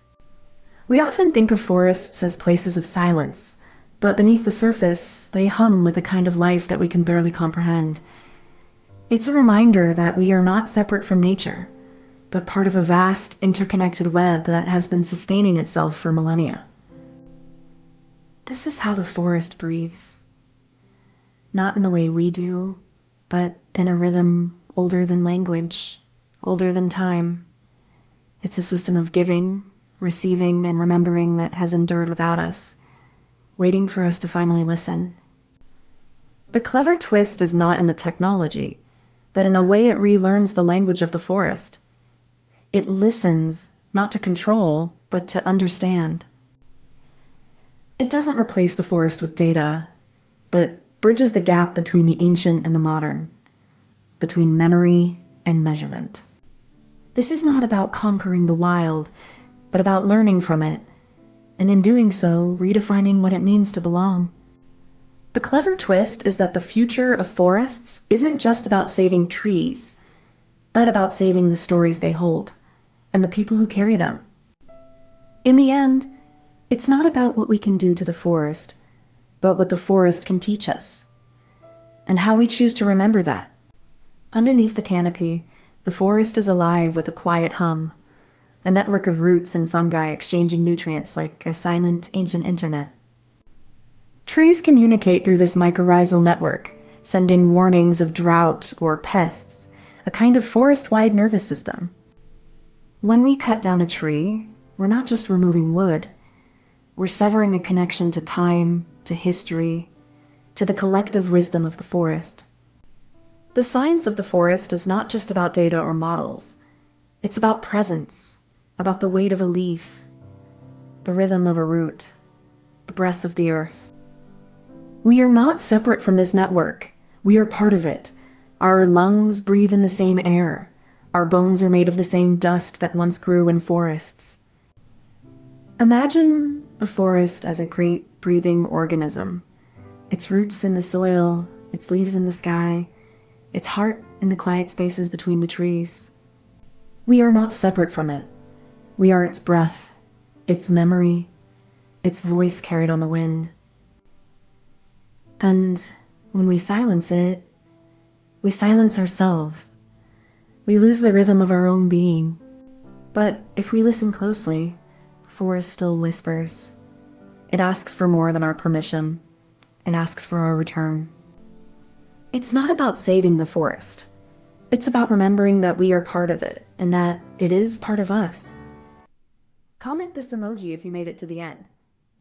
Speaker 1: We often think of forests as places of silence, but beneath the surface, they hum with a kind of life that we can barely comprehend. It's a reminder that we are not separate from nature, but part of a vast, interconnected web that has been sustaining itself for millennia. This is how the forest breathes. Not in the way we do, but in a rhythm older than language, older than time. It's a system of giving, receiving, and remembering that has endured without us, waiting for us to finally listen. The clever twist is not in the technology, but in the way it relearns the language of the forest. It listens, not to control, but to understand. It doesn't replace the forest with data, but bridges the gap between the ancient and the modern, between memory and measurement. This is not about conquering the wild, but about learning from it, and in doing so, redefining what it means to belong. The clever twist is that the future of forests isn't just about saving trees, but about saving the stories they hold, and the people who carry them. In the end, it's not about what we can do to the forest, but what the forest can teach us, and how we choose to remember that. Underneath the canopy, the forest is alive with a quiet hum, a network of roots and fungi exchanging nutrients like a silent, ancient internet. Trees communicate through this mycorrhizal network, sending warnings of drought or pests, a kind of forest-wide nervous system. When we cut down a tree, we're not just removing wood. We're severing a connection to time, to history, to the collective wisdom of the forest. The science of the forest is not just about data or models. It's about presence, about the weight of a leaf, the rhythm of a root, the breath of the earth. We are not separate from this network. We are part of it. Our lungs breathe in the same air. Our bones are made of the same dust that once grew in forests. Imagine a forest as a great breathing organism. Its roots in the soil, its leaves in the sky, its heart in the quiet spaces between the trees. We are not separate from it. We are its breath, its memory, its voice carried on the wind. And when we silence it, we silence ourselves. We lose the rhythm of our own being. But if we listen closely, the forest still whispers. It asks for more than our permission. and asks for a return. It's not about saving the forest. It's about remembering that we are part of it and that it is part of us. Comment this emoji if you made it to the end.